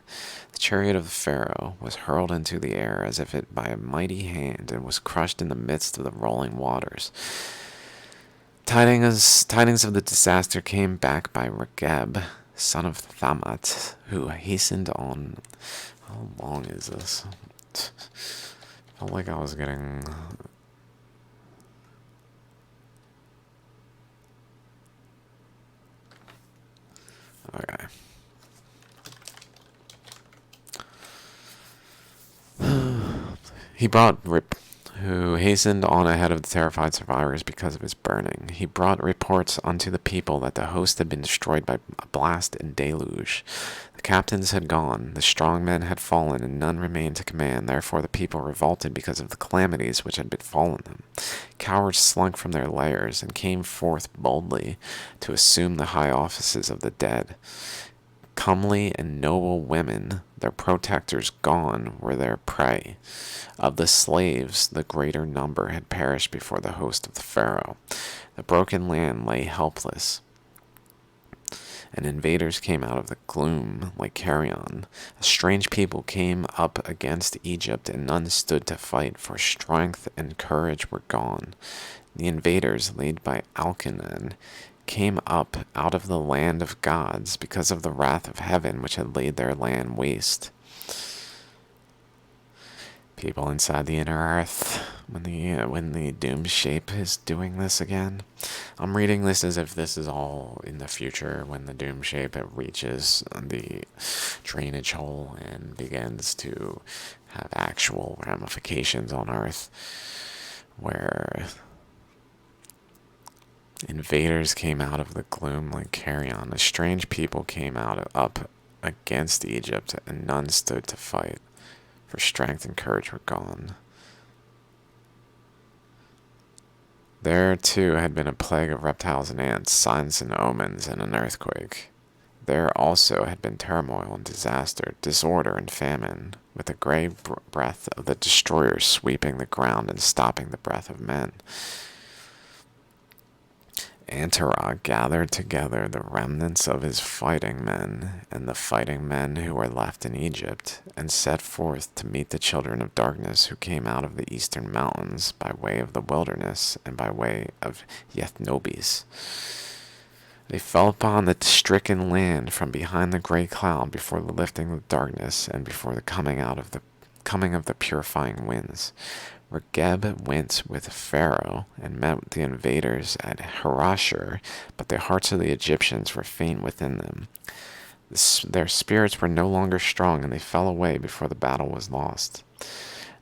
The chariot of the Pharaoh was hurled into the air as if it by a mighty hand, and was crushed in the midst of the rolling waters. Tidings of the disaster came back by Regeb, son of Thamat, who hastened on. How long is this? Felt like I was getting. Okay. Who hastened on ahead of the terrified survivors because of his burning. He brought reports unto the people that the host had been destroyed by a blast and deluge. The captains had gone, the strong men had fallen, and none remained to command. Therefore the people revolted because of the calamities which had befallen them. Cowards slunk from their lairs, and came forth boldly to assume the high offices of the dead. Comely and noble women, their protectors gone, were their prey. Of the slaves, the greater number had perished before the host of the Pharaoh. The broken land lay helpless, and invaders came out of the gloom like carrion. A strange people came up against Egypt, and none stood to fight, for strength and courage were gone. The invaders, led by Alcanan, came up out of the land of gods because of the wrath of heaven which had laid their land waste. People inside the inner earth, when the Doomshape is doing this again. I'm reading this as if this is all in the future when the Doomshape reaches the drainage hole and begins to have actual ramifications on Earth, where invaders came out of the gloom like carrion. A strange people came up against Egypt, and none stood to fight, for strength and courage were gone. There, too, had been a plague of reptiles and ants, signs and omens, and an earthquake. There also had been turmoil and disaster, disorder and famine, with the grey breath of the destroyer sweeping the ground and stopping the breath of men. Antarog gathered together the remnants of his fighting men and the fighting men who were left in Egypt, and set forth to meet the children of darkness who came out of the eastern mountains by way of the wilderness and by way of Yethnobes. They fell upon the stricken land from behind the great cloud before the lifting of darkness and before the coming of the purifying winds. Regeb went with Pharaoh and met the invaders at Harashur, but the hearts of the Egyptians were faint within them. Their spirits were no longer strong, and they fell away before the battle was lost.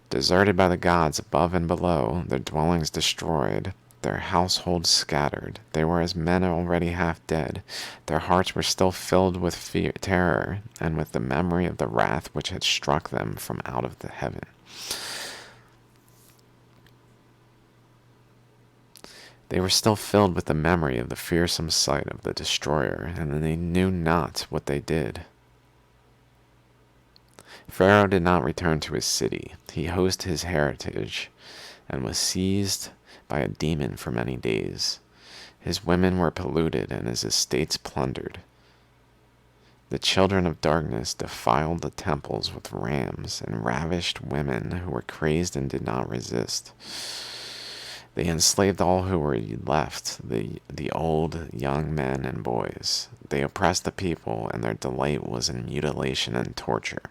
Deserted by the gods above and below, their dwellings destroyed, their households scattered, they were as men already half dead. Their hearts were still filled with terror, and with the memory of the wrath which had struck them from out of the heaven. They were still filled with the memory of the fearsome sight of the destroyer, and they knew not what they did. Pharaoh did not return to his city. He hosted his heritage and was seized by a demon for many days. His women were polluted and his estates plundered. The children of darkness defiled the temples with rams and ravished women who were crazed and did not resist. They enslaved all who were left, the old, young men and boys. They oppressed the people, and their delight was in mutilation and torture.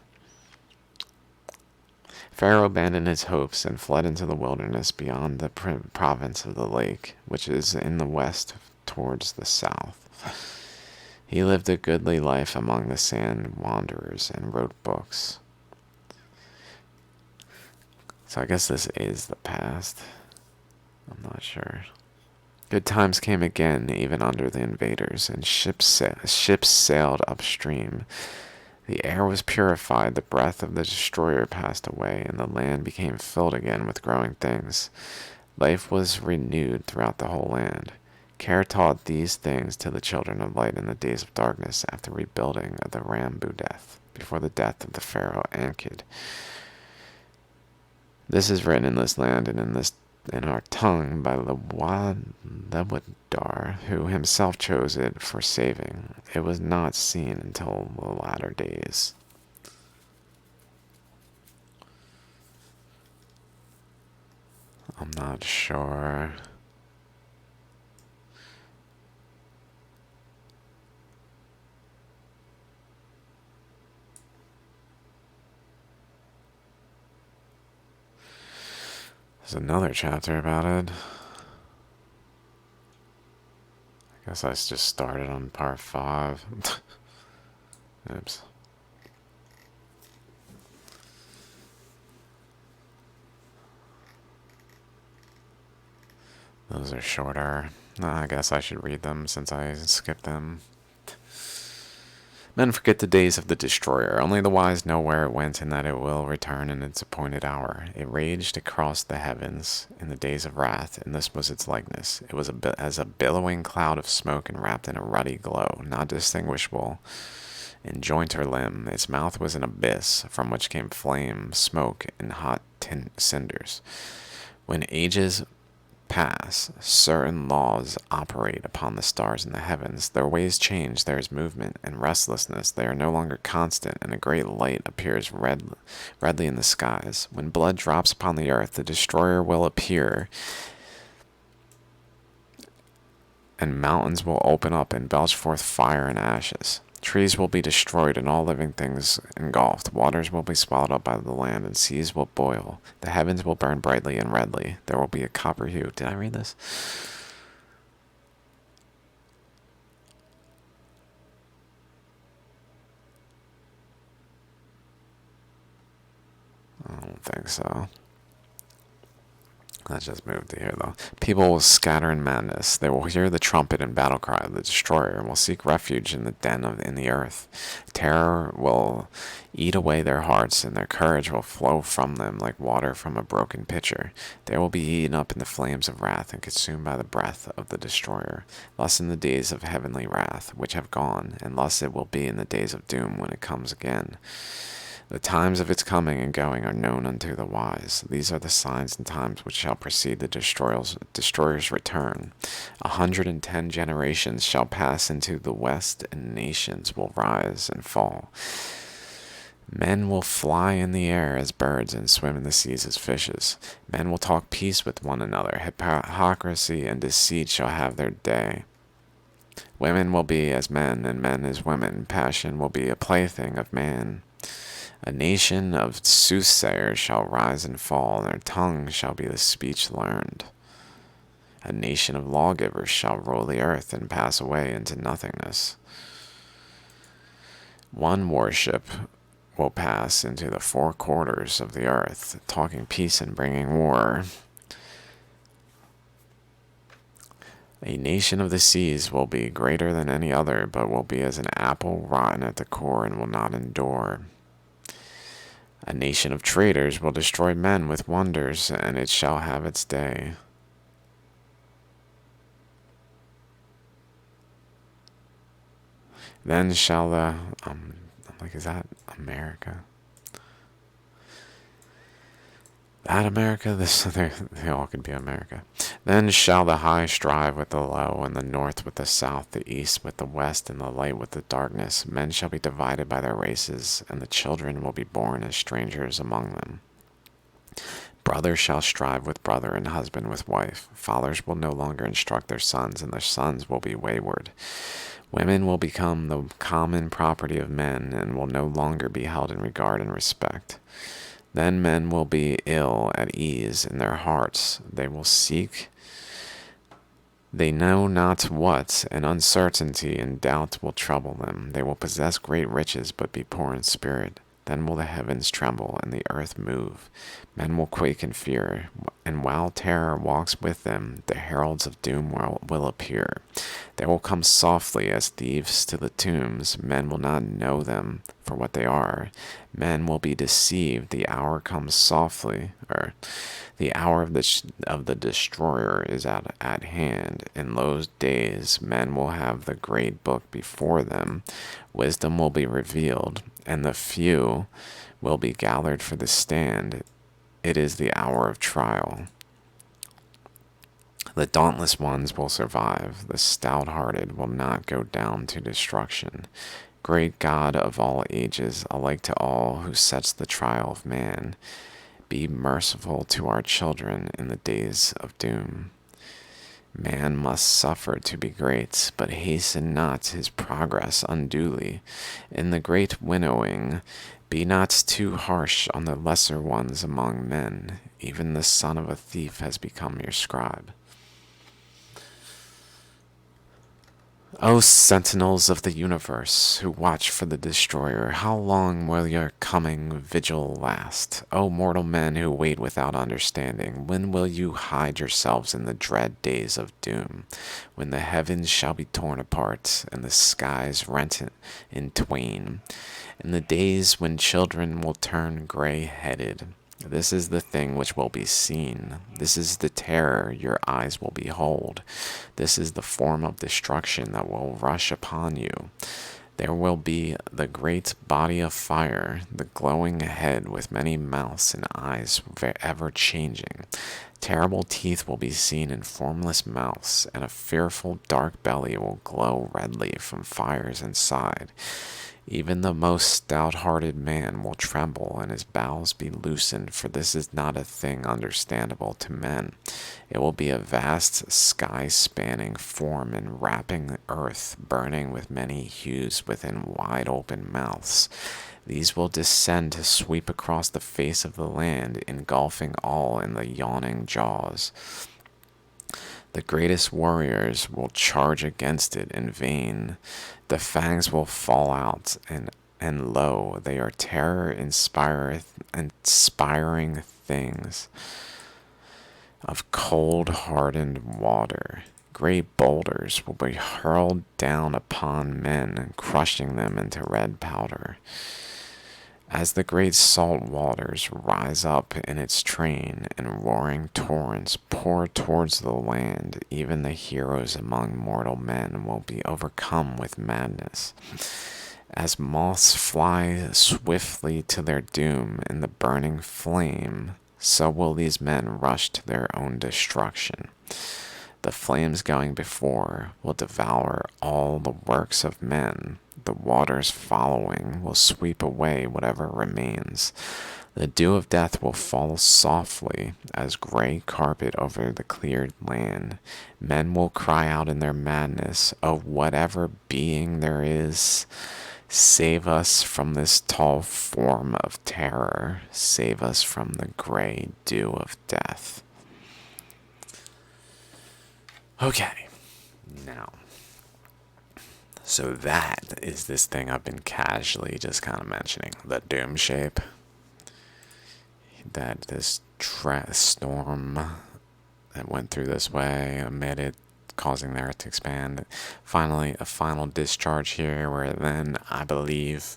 Pharaoh abandoned his hopes and fled into the wilderness beyond the province of the lake, which is in the west towards the south. He lived a goodly life among the sand wanderers and wrote books. So I guess this is the past. I'm not sure. Good times came again, even under the invaders, and ships sailed upstream. The air was purified, the breath of the destroyer passed away, and the land became filled again with growing things. Life was renewed throughout the whole land. Care taught these things to the children of light in the days of darkness, after rebuilding of the Rambudeth, before the death of the Pharaoh Ankid. This is written in this land and in our tongue by Lewedar, who himself chose it for saving. It was not seen until the latter days. I'm not sure. There's another chapter about it. I guess I just started on part 5. Oops. Those are shorter. I guess I should read them since I skipped them. Men forget the days of the destroyer. Only the wise know where it went and that it will return in its appointed hour. It raged across the heavens in the days of wrath, and this was its likeness. It was as a billowing cloud of smoke enwrapped in a ruddy glow, not distinguishable in joint or limb. Its mouth was an abyss, from which came flame, smoke, and hot cinders. When ages pass, certain laws operate upon the stars in the heavens. Their ways change, there is movement and restlessness. They are no longer constant, and a great light appears redly in the skies. When blood drops upon the earth, the destroyer will appear, and mountains will open up and belch forth fire and ashes. Trees will be destroyed and all living things engulfed. Waters will be swallowed up by the land and seas will boil. The heavens will burn brightly and redly. There will be a copper hue. Did I read this? I don't think so. Let's just move to here, though. People will scatter in madness. They will hear the trumpet and battle cry of the destroyer, and will seek refuge in the den in the earth. Terror will eat away their hearts, and their courage will flow from them like water from a broken pitcher. They will be eaten up in the flames of wrath and consumed by the breath of the destroyer. Thus in the days of heavenly wrath, which have gone, and thus it will be in the days of doom when it comes again. The times of its coming and going are known unto the wise. These are the signs and times which shall precede the destroyer's return. 110 generations shall pass into the west, and nations will rise and fall. Men will fly in the air as birds and swim in the seas as fishes. Men will talk peace with one another. Hypocrisy and deceit shall have their day. Women will be as men, and men as women. Passion will be a plaything of man. A nation of soothsayers shall rise and fall, and their tongue shall be the speech learned. A nation of lawgivers shall rule the earth and pass away into nothingness. One warship will pass into the 4 quarters of the earth, talking peace and bringing war. A nation of the seas will be greater than any other, but will be as an apple rotten at the core and will not endure. A nation of traitors will destroy men with wonders, and it shall have its day. Then shall the, is that America? That America, this they all could be America. Then shall the high strive with the low, and the north with the south, the east with the west, and the light with the darkness. Men shall be divided by their races, and the children will be born as strangers among them. Brother shall strive with brother, and husband with wife. Fathers will no longer instruct their sons, and their sons will be wayward. Women will become the common property of men, and will no longer be held in regard and respect. Then men will be ill at ease in their hearts. They will seek they know not what, and uncertainty and doubt will trouble them. They will possess great riches, but be poor in spirit. Then will the heavens tremble, and the earth move. Men will quake in fear, and while terror walks with them, the heralds of doom will appear. They will come softly as thieves to the tombs. Men will not know them for what they are. Men will be deceived. The hour comes softly, or the hour of the destroyer is at hand. In those days, men will have the great book before them. Wisdom will be revealed, and the few will be gathered for the stand. It is the hour of trial. The dauntless ones will survive. The stout-hearted will not go down to destruction. Great God of all ages, alike to all who sets the trial of man, be merciful to our children in the days of doom. Man must suffer to be great, but hasten not his progress unduly. In the great winnowing, be not too harsh on the lesser ones among men. Even the son of a thief has become your scribe. O sentinels of the universe, who watch for the destroyer, how long will your coming vigil last? O mortal men who wait without understanding, when will you hide yourselves in the dread days of doom, when the heavens shall be torn apart, and the skies rent in twain, in the days when children will turn gray-headed? This is the thing which will be seen. This is the terror your eyes will behold. This is the form of destruction that will rush upon you. There will be the great body of fire, the glowing head with many mouths and eyes ever changing. Terrible teeth will be seen in formless mouths, and a fearful dark belly will glow redly from fires inside. Even the most stout-hearted man will tremble and his bowels be loosened, for this is not a thing understandable to men. It will be a vast sky-spanning form enwrapping the earth, burning with many hues within wide-open mouths. These will descend to sweep across the face of the land, engulfing all in the yawning jaws. The greatest warriors will charge against it in vain. The fangs will fall out, and lo, they are terror-inspiring things of cold, hardened water. Great boulders will be hurled down upon men, crushing them into red powder. As the great salt waters rise up in its train and roaring torrents pour towards the land, even the heroes among mortal men will be overcome with madness. As moths fly swiftly to their doom in the burning flame, so will these men rush to their own destruction. The flames going before will devour all the works of men. The waters following will sweep away whatever remains. The dew of death will fall softly as gray carpet over the cleared land. Men will cry out in their madness, "O whatever being there is, save us from this tall form of terror. Save us from the gray dew of death." Okay, now, so that is this thing I've been casually just kind of mentioning, the Doomshape. That this storm that went through this way amid it, causing the earth to expand. Finally, a final discharge here where then, I believe,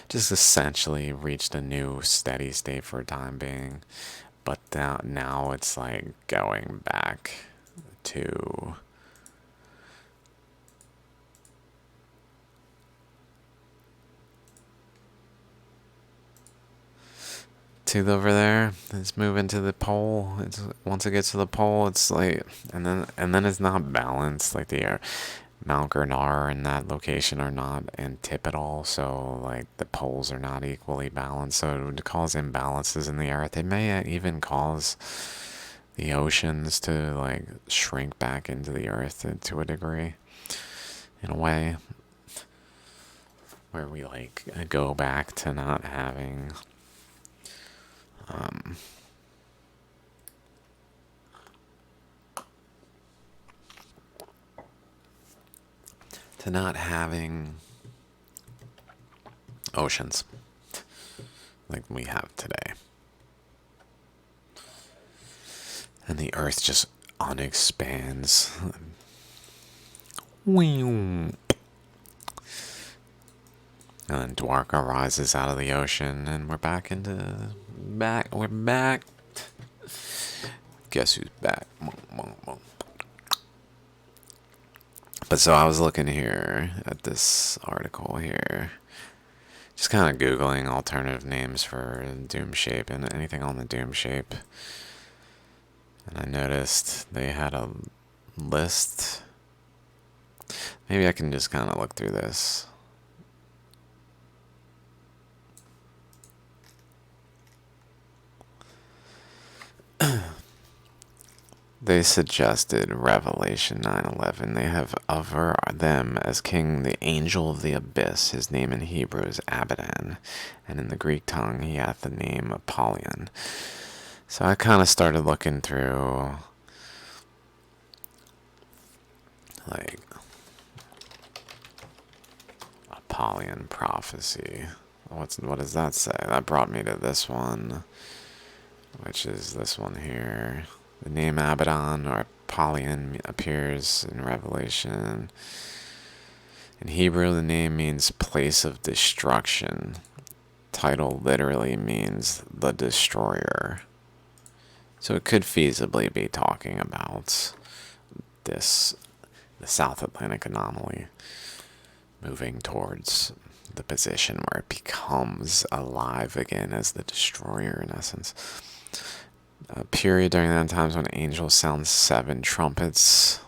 just essentially reached a new steady state for a time being. But now it's like going back to latitude over there. It's moving to the pole. Once it gets to the pole, it's like, and then it's not balanced. Like the Mount Grenard and that location are not antipodal, so like the poles are not equally balanced. So it would cause imbalances in the earth. It may even cause the oceans to like shrink back into the earth to a degree, in a way, where we like go back to not having to not having oceans like we have today. And the earth just unexpands. And then Dwarka rises out of the ocean, and we're back. We're back. Guess who's back? But so I was looking here at this article here, just kind of Googling alternative names for Doomshape and anything on the Doomshape. And I noticed they had a list. Maybe I can just kind of look through this. They suggested Revelation 9:11. They have over them as king the angel of the abyss. His name in Hebrew is Abaddon, and in the Greek tongue he hath the name Apollyon. So I kind of started looking through, like, Apollyon prophecy. What does that say? That brought me to this one, which is this one here. The name Abaddon or Apollyon appears in Revelation. In Hebrew, the name means place of destruction. Title literally means the destroyer. So it could feasibly be talking about the South Atlantic anomaly moving towards the position where it becomes alive again as the destroyer, in essence. A period during that times when angels sound 7 trumpets.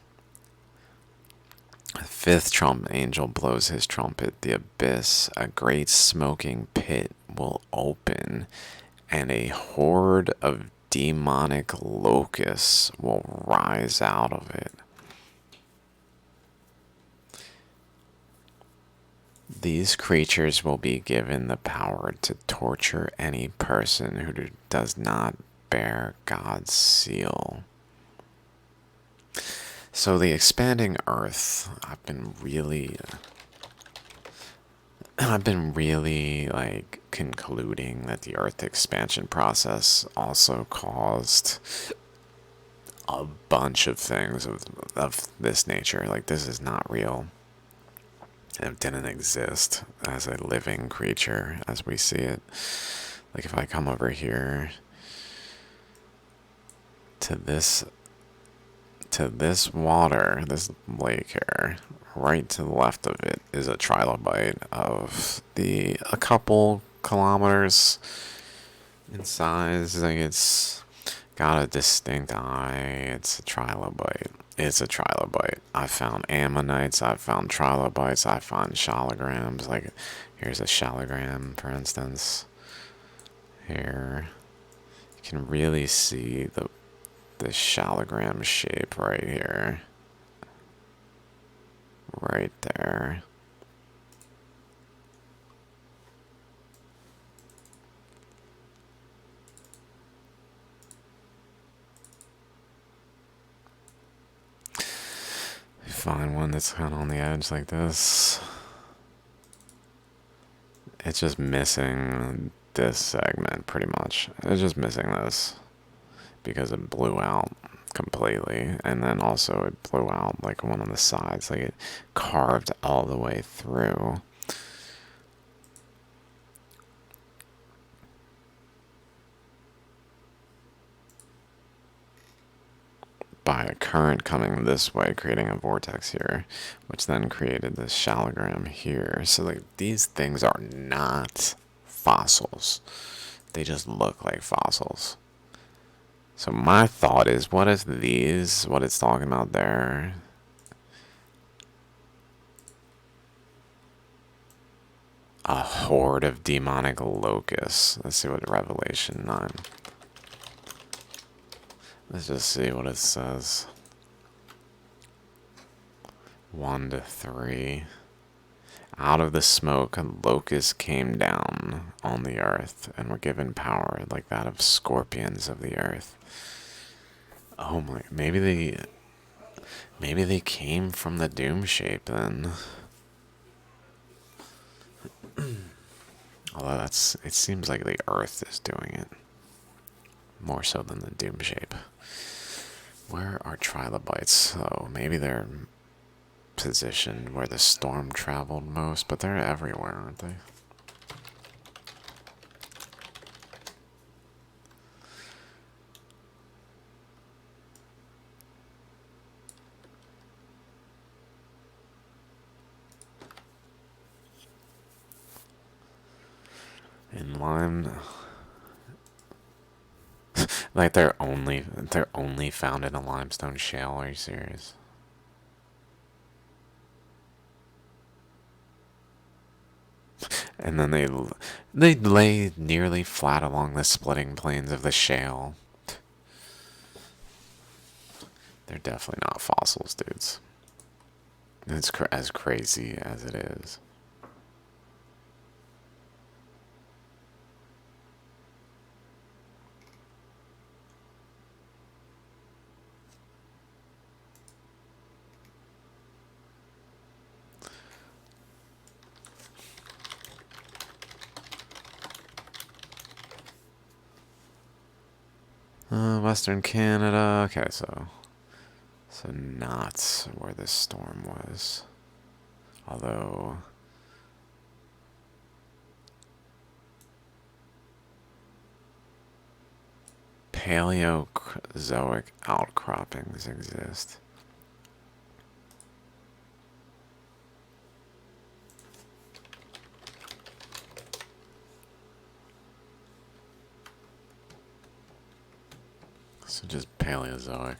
The 5th angel blows his trumpet. The abyss, a great smoking pit, will open, and a horde of demonic locusts will rise out of it. These creatures will be given the power to torture any person who does not bear God's seal. So the expanding earth, I've been really like concluding that the earth expansion process also caused a bunch of things of this nature. Like, this is not real. It didn't exist as a living creature as we see it. Like, if I come over here to this water, this lake here, right to the left of it is a trilobite of a couple kilometers in size. Like, it's got a distinct eye. It's a trilobite. I found ammonites. I found trilobites. I found shalograms. Like, here's a shalogram, for instance. Here, you can really see the shalogram shape right here. Right there. Find one that's kind of on the edge like this. It's just missing this segment, pretty much. It's just missing this because it blew out completely, and then also it blew out like one on the sides, like it carved all the way through. By a current coming this way, creating a vortex here, which then created this shallogram here. So like, these things are not fossils. They just look like fossils. So my thought is, what is these? What it's talking about there? A horde of demonic locusts. Let's see what Revelation 9. Let's just see what it says. 1 to 3. Out of the smoke, locusts came down on the earth and were given power like that of scorpions of the earth. Oh my, maybe they came from the Doomshape then. Although it seems like the earth is doing it. More so than the Doomshape. Where are trilobites? So maybe they're positioned where the storm traveled most, but they're everywhere, aren't they? In lime, like they're only found in a limestone shale. Are you serious? And then they lay nearly flat along the splitting plains of the shale. They're definitely not fossils, dudes. It's as crazy as it is. Western Canada. Okay, so not where this storm was. Although Paleozoic outcroppings exist. So just Paleozoic.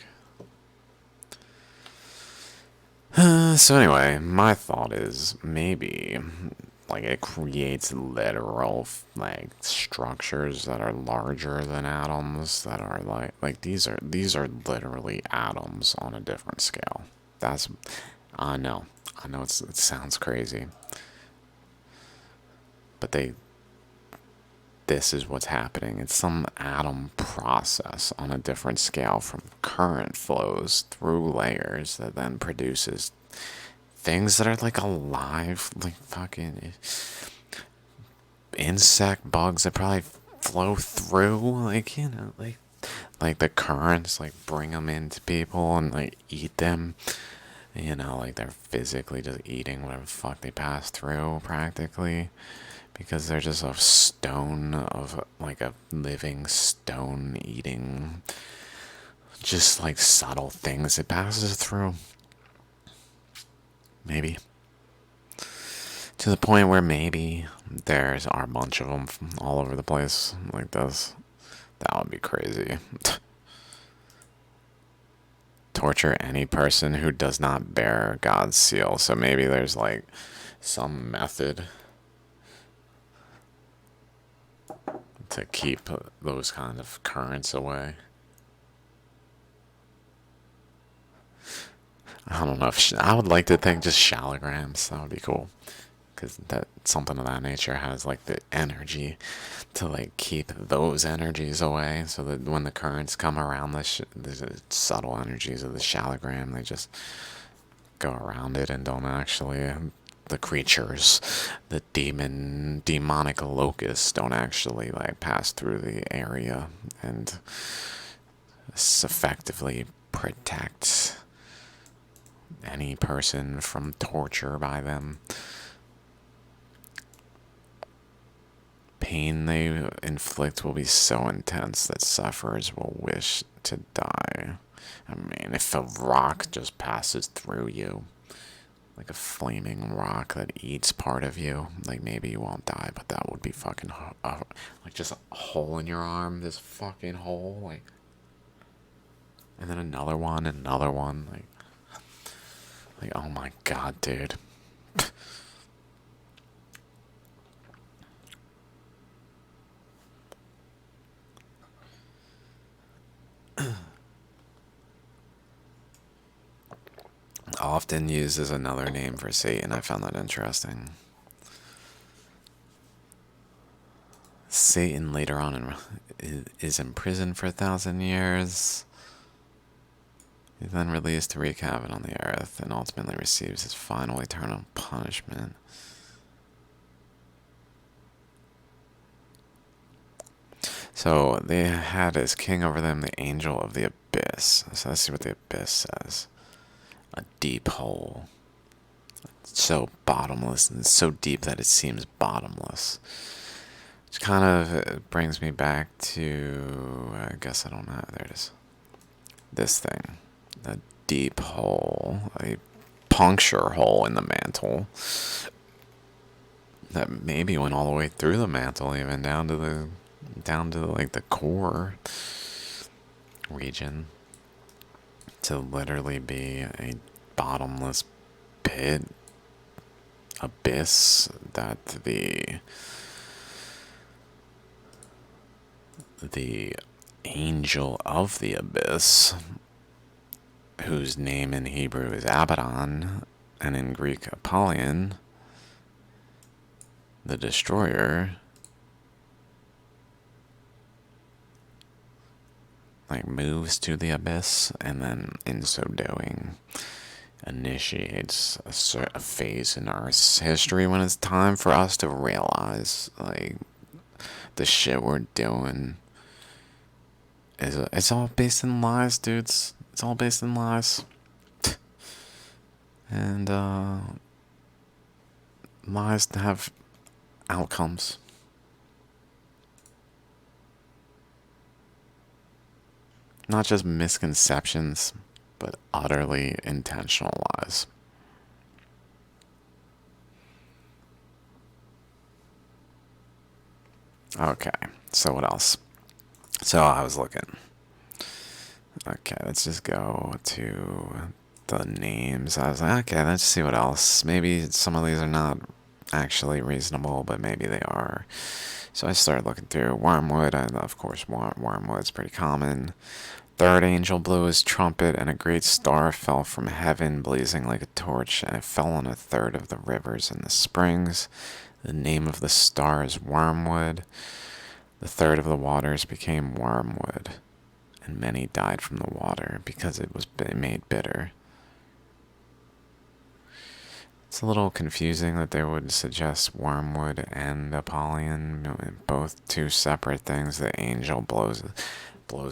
So anyway, my thought is maybe like it creates literal like structures that are larger than atoms that are like these are literally atoms on a different scale. That's I know. It sounds crazy. But this is what's happening. It's some atom process on a different scale from current flows through layers that then produces things that are like alive, like fucking insect bugs that probably flow through, like, you know, like the currents like bring them into people and like eat them. You know, like they're physically just eating whatever the fuck they pass through practically. Because they're just a stone of, like a living stone eating, just like subtle things it passes through. Maybe. To the point where maybe there's are a bunch of them all over the place like this. That would be crazy. Torture any person who does not bear God's seal. So maybe there's like some method to keep those kind of currents away. I don't know if I would like to think just shallograms. That would be cool, because that something of that nature has like the energy to like keep those energies away, so that when the currents come around the subtle energies of the shallogram, they just go around it and don't actually. The creatures, the demonic locusts don't actually like pass through the area and effectively protect any person from torture by them. Pain they inflict will be so intense that sufferers will wish to die. I mean, if a rock just passes through you, like a flaming rock that eats part of you. Like maybe you won't die, but that would be fucking like just a hole in your arm. This fucking hole, like, and then another one, and another one, like oh my god, dude. Often used as another name for Satan. I found that interesting. Satan later on is imprisoned for 1,000 years. He's then released to wreak havoc on the earth and ultimately receives his final eternal punishment. So they had as king over them the angel of the abyss. So let's see what the abyss says. A deep hole. So bottomless and so deep that it seems bottomless. Which kind of brings me back to, I guess I don't know, there it is. This thing. A deep hole. A puncture hole in the mantle. That maybe went all the way through the mantle, even down to like the core region, to literally be a bottomless pit, abyss that the angel of the abyss, whose name in Hebrew is Abaddon and in Greek Apollyon, the destroyer, like moves to the abyss, and then in so doing initiates a phase in Earth's history when it's time for us to realize, like, the shit we're doing is it's all based in lies, dudes. It's all based in lies. And lies have outcomes. Not just misconceptions, but utterly intentional lies. Okay, so what else? So I was looking. Okay, let's just go to the names. I was like, okay, let's see what else. Maybe some of these are not actually reasonable, but maybe they are. So I started looking through Wormwood, and of course, Wormwood's pretty common. Third angel blew his trumpet, and a great star fell from heaven, blazing like a torch, and it fell on a third of the rivers and the springs. The name of the star is Wormwood. The third of the waters became wormwood, and many died from the water because it was made bitter. It's a little confusing that they would suggest Wormwood and Apollyon, both two separate things. The angel blows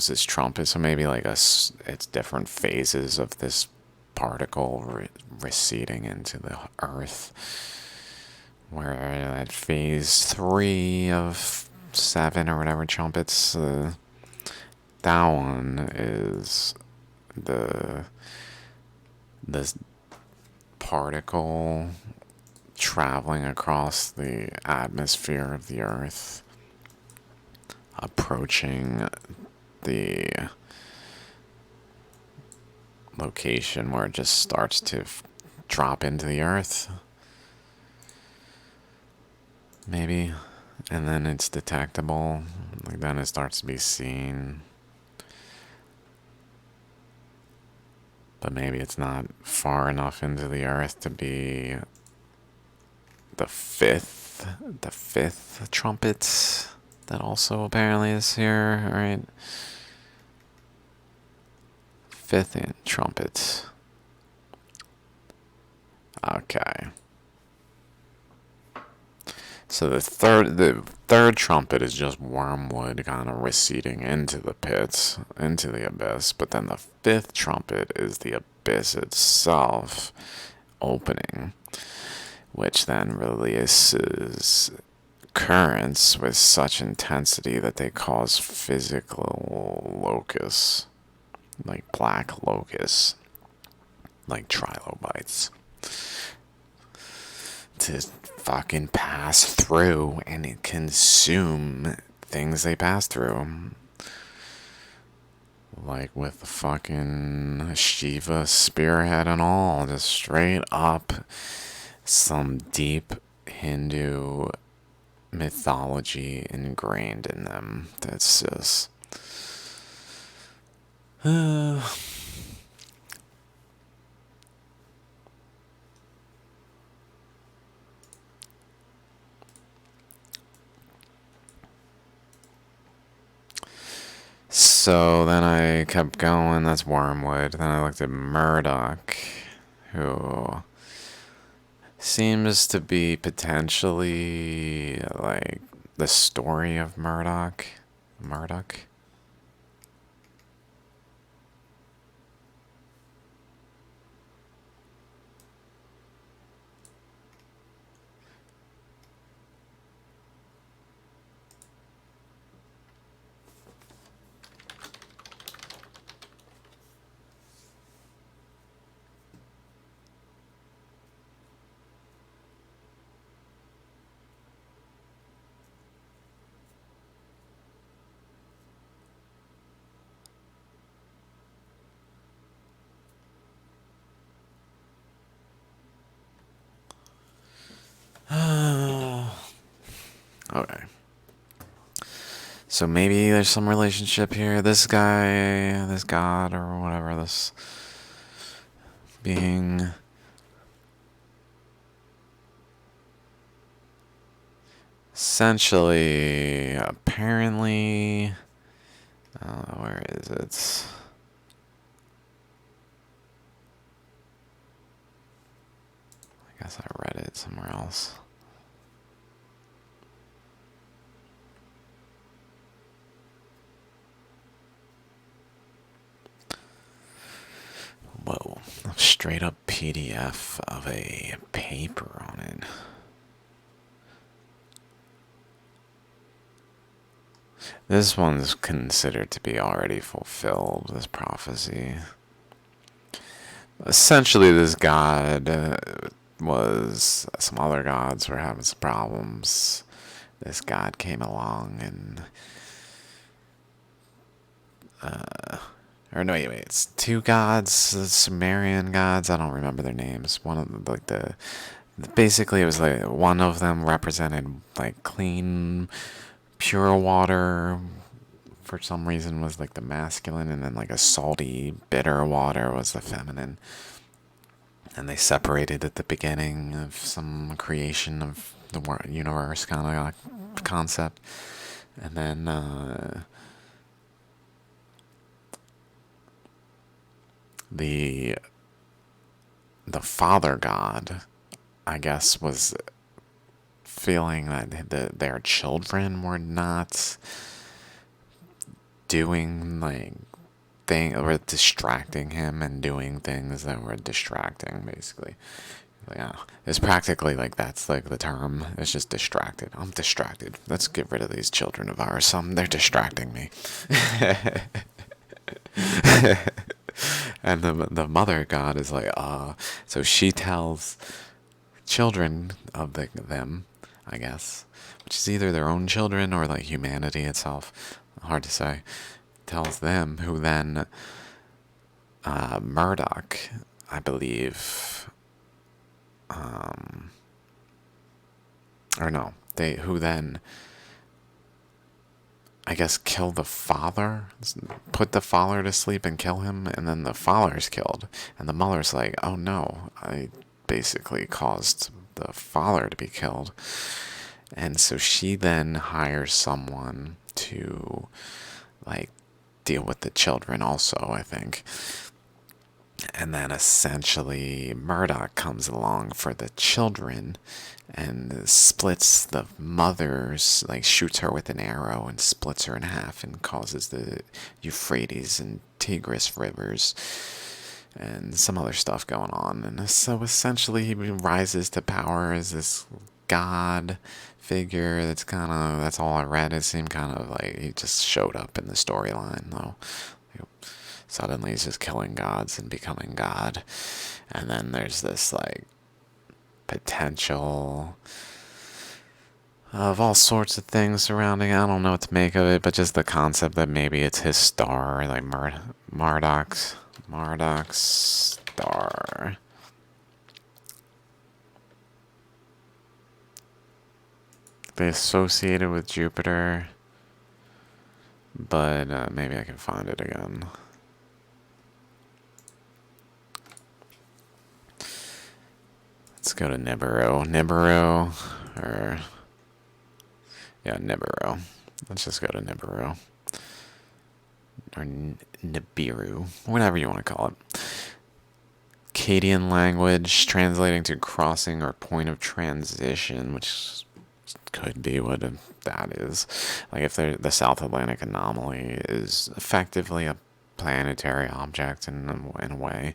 his trumpet, so maybe like it's different phases of this particle receding into the earth, where at phase 3 of 7 or whatever trumpets, that one is this particle traveling across the atmosphere of the earth, approaching the location where it just starts to drop into the earth, maybe, and then it's detectable, like then it starts to be seen, but maybe it's not far enough into the earth to be the fifth trumpet that also apparently is here, right? Fifth in trumpet. Okay. So the third trumpet is just wormwood kind of receding into the pits, into the abyss, but then the fifth trumpet is the abyss itself opening, which then releases currents with such intensity that they cause physical locusts, like black locusts, like trilobites. to fucking pass through and consume things they pass through. Like with the fucking Shiva spearhead and all, just straight up some deep Hindu mythology ingrained in them. That's just. So then I kept going. That's Wormwood. Then I looked at Murdoch, who seems to be potentially like the story of Murdoch. Murdoch. Okay. So maybe there's some relationship here. This guy, this god, or whatever, this being. Essentially, apparently. Where is it? I guess I read it somewhere else. Whoa, straight up PDF of a paper on it. This one's considered to be already fulfilled, this prophecy. Essentially, this god was. Some other gods were having some problems. This god came along and. Or no, wait, it's two gods, Sumerian gods. I don't remember their names. One of them, like the. Basically, it was like one of them represented like clean, pure water. For some reason, was like the masculine, and then like a salty, bitter water was the feminine. And they separated at the beginning of some creation of the universe kind of like concept, and then the father god, I guess, was feeling that their children were not doing like thing or distracting him and doing things that were distracting, basically. Yeah, it's practically like that's like the term. It's just distracted. I'm distracted. Let's get rid of these children of ours. They're distracting me. And the mother god is like, so she tells children of them, I guess, which is either their own children or like humanity itself. Hard to say. Tells them, who then Murdoch, I believe, or no, who then, I guess, kill the father, put the father to sleep and kill him, and then the father's killed, and the mother's like, oh no, I basically caused the father to be killed, and so she then hires someone to like deal with the children also, I think. And then essentially Murdoch comes along for the children and splits the mother's, like shoots her with an arrow and splits her in half and causes the Euphrates and Tigris rivers and some other stuff going on. And so essentially he rises to power as this god figure. That's all I read. It seemed kind of like he just showed up in the storyline, though. Suddenly he's just killing gods and becoming god. And then there's this like potential of all sorts of things surrounding it. I don't know what to make of it, but just the concept that maybe it's his star, like Marduk's star. They associate it with Jupiter, but maybe I can find it again. Let's go to Nibiru. Nibiru. Let's just go to Nibiru. Or Nibiru, whatever you want to call it. Akkadian language, translating to crossing or point of transition, which could be what that is. Like if the South Atlantic anomaly is effectively a planetary object in a way.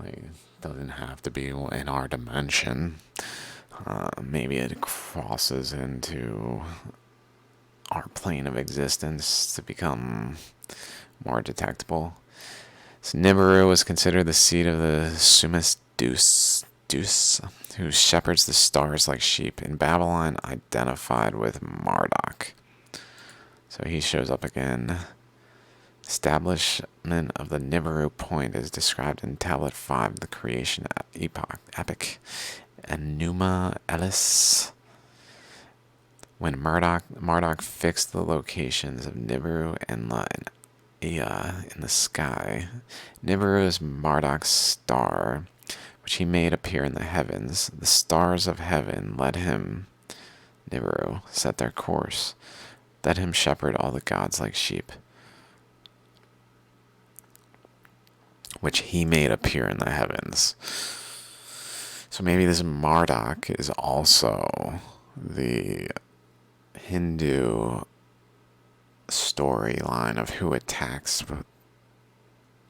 Like, doesn't have to be in our dimension. Maybe it crosses into our plane of existence to become more detectable. So Nibiru was considered the seat of the Sumis Deus, who shepherds the stars like sheep. In Babylon, identified with Marduk. So he shows up again. Establishment of the Nibiru point is described in Tablet 5, the creation epic. Enuma Elis. When Marduk fixed the locations of Nibiru and Ea in the sky. Nibiru is Marduk's star, which he made appear in the heavens. The stars of heaven let him, Nibiru, set their course. Let him shepherd all the gods like sheep, which he made appear in the heavens. So maybe this Marduk is also the Hindu storyline of who attacks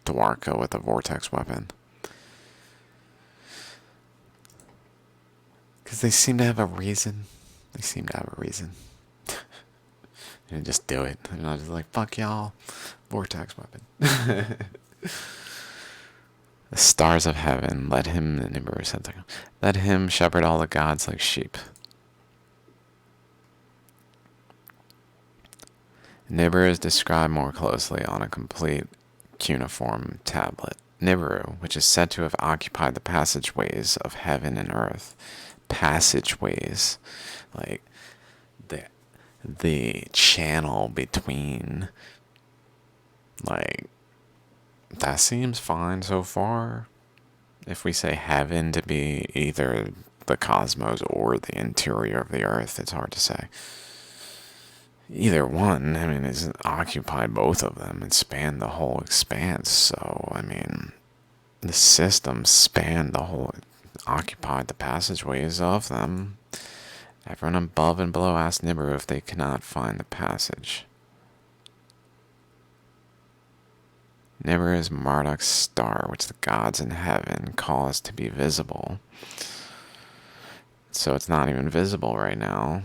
Dwarka with a vortex weapon. Because they seem to have a reason. And just do it. And I was just like, fuck y'all. Vortex weapon. The stars of heaven, let him shepherd all the gods like sheep. Nibiru is described more closely on a complete cuneiform tablet. Nibiru, which is said to have occupied the passageways of heaven and earth. Passageways, like the channel between, like, that seems fine so far. If we say heaven to be either the cosmos or the interior of the earth, it's hard to say. Either one, I mean, it's occupied both of them and spanned the whole expanse. So, I mean, the system spanned the whole, occupied the passageways of them. Everyone above and below asked Nibiru if they cannot find the passage. Nibiru is Marduk's star, which the gods in heaven cause to be visible. So it's not even visible right now,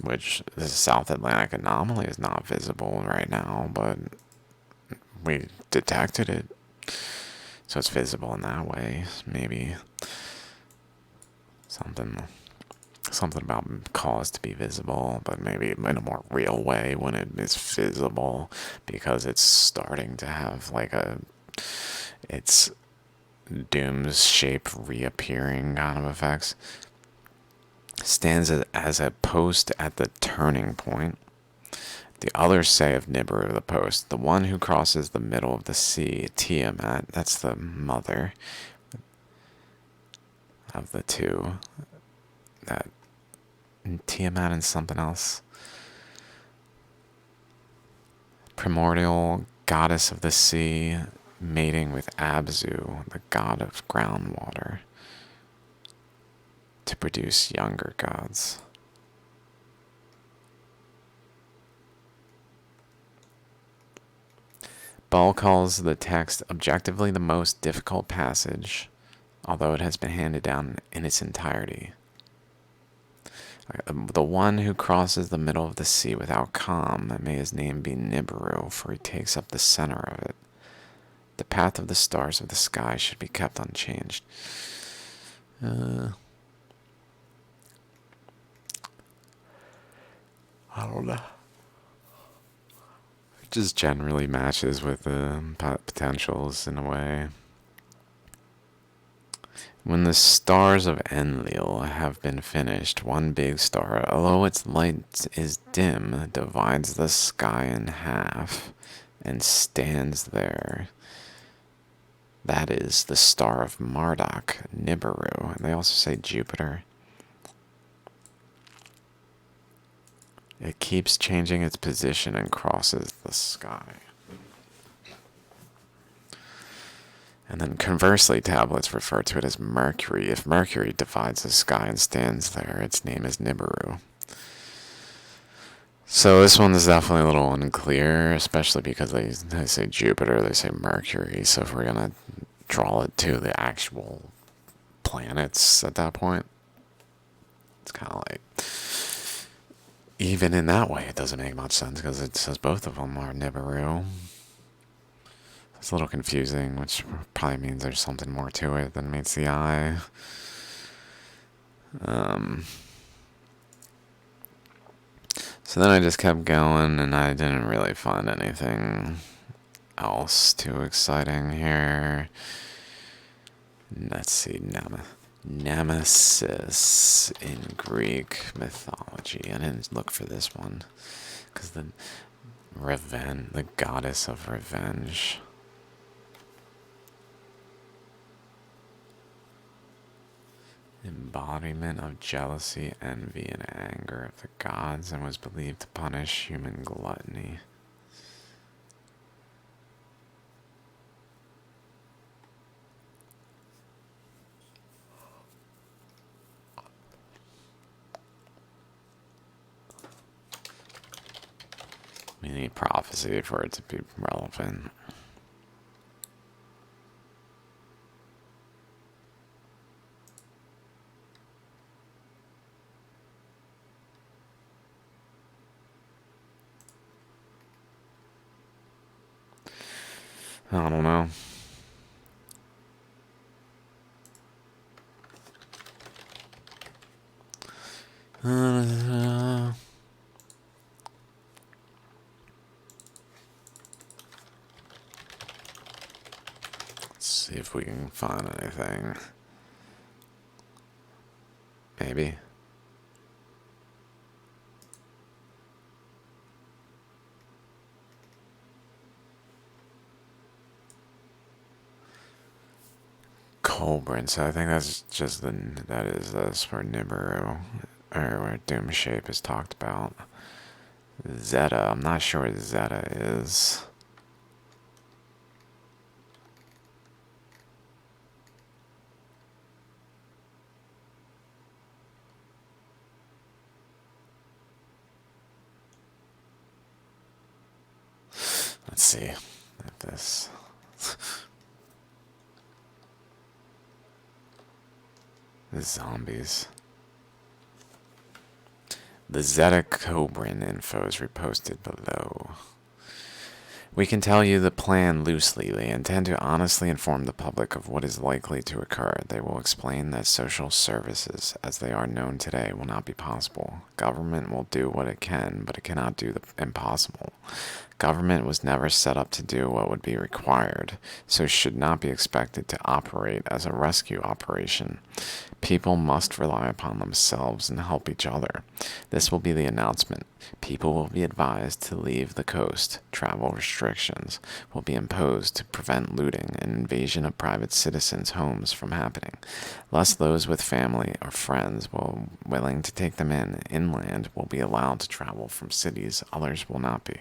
which the South Atlantic anomaly is not visible right now, but we detected it. So it's visible in that way. Maybe something about cause to be visible, but maybe in a more real way when it is visible, because it's starting to have like it's Doomshape reappearing kind of effects. Stands as a post at the turning point. The others say of Nibiru, the post, the one who crosses the middle of the sea, Tiamat, that's the mother of the two. That Tiamat and something else. Primordial goddess of the sea, mating with Abzu, the god of groundwater, to produce younger gods. Ball calls the text objectively the most difficult passage, although it has been handed down in its entirety. The one who crosses the middle of the sea without calm, may his name be Nibiru, for he takes up the center of it. The path of the stars of the sky should be kept unchanged. Uh, I don't know. It just generally matches with the potentials in a way. When the stars of Enlil have been finished, one big star, although its light is dim, divides the sky in half and stands there. That is the star of Marduk, Nibiru, and they also say Jupiter. It keeps changing its position and crosses the sky. And then conversely, tablets refer to it as Mercury. If Mercury divides the sky and stands there, its name is Nibiru. So this one is definitely a little unclear, especially because they say Jupiter, they say Mercury. So if we're going to draw it to the actual planets at that point, it's kind of like, even in that way, it doesn't make much sense because it says both of them are Nibiru. It's a little confusing, which probably means there's something more to it than meets the eye. So then I just kept going, and I didn't really find anything else too exciting here. Let's see, Nemesis in Greek mythology. I didn't look for this one because the goddess of revenge. Embodiment of jealousy, envy, and anger of the gods, and was believed to punish human gluttony. We need prophecy for it to be relevant. I don't know. Let's see if we can find anything. Maybe. Colburn, so I think that's just that is this for Nibiru, or where Doomshape is talked about. Zeta, I'm not sure what Zeta is. Let's see if this. The zombies. The Zeta Cobrin info is reposted below. We can tell you the plan loosely. They intend to honestly inform the public of what is likely to occur. They will explain that social services, as they are known today, will not be possible. Government will do what it can, but it cannot do the impossible. Government was never set up to do what would be required, so should not be expected to operate as a rescue operation. People must rely upon themselves and help each other. This will be the announcement. People will be advised to leave the coast. Travel restrictions will be imposed to prevent looting and invasion of private citizens' homes from happening. Lest those with family or friends willing to take them inland will be allowed to travel from cities, others will not be.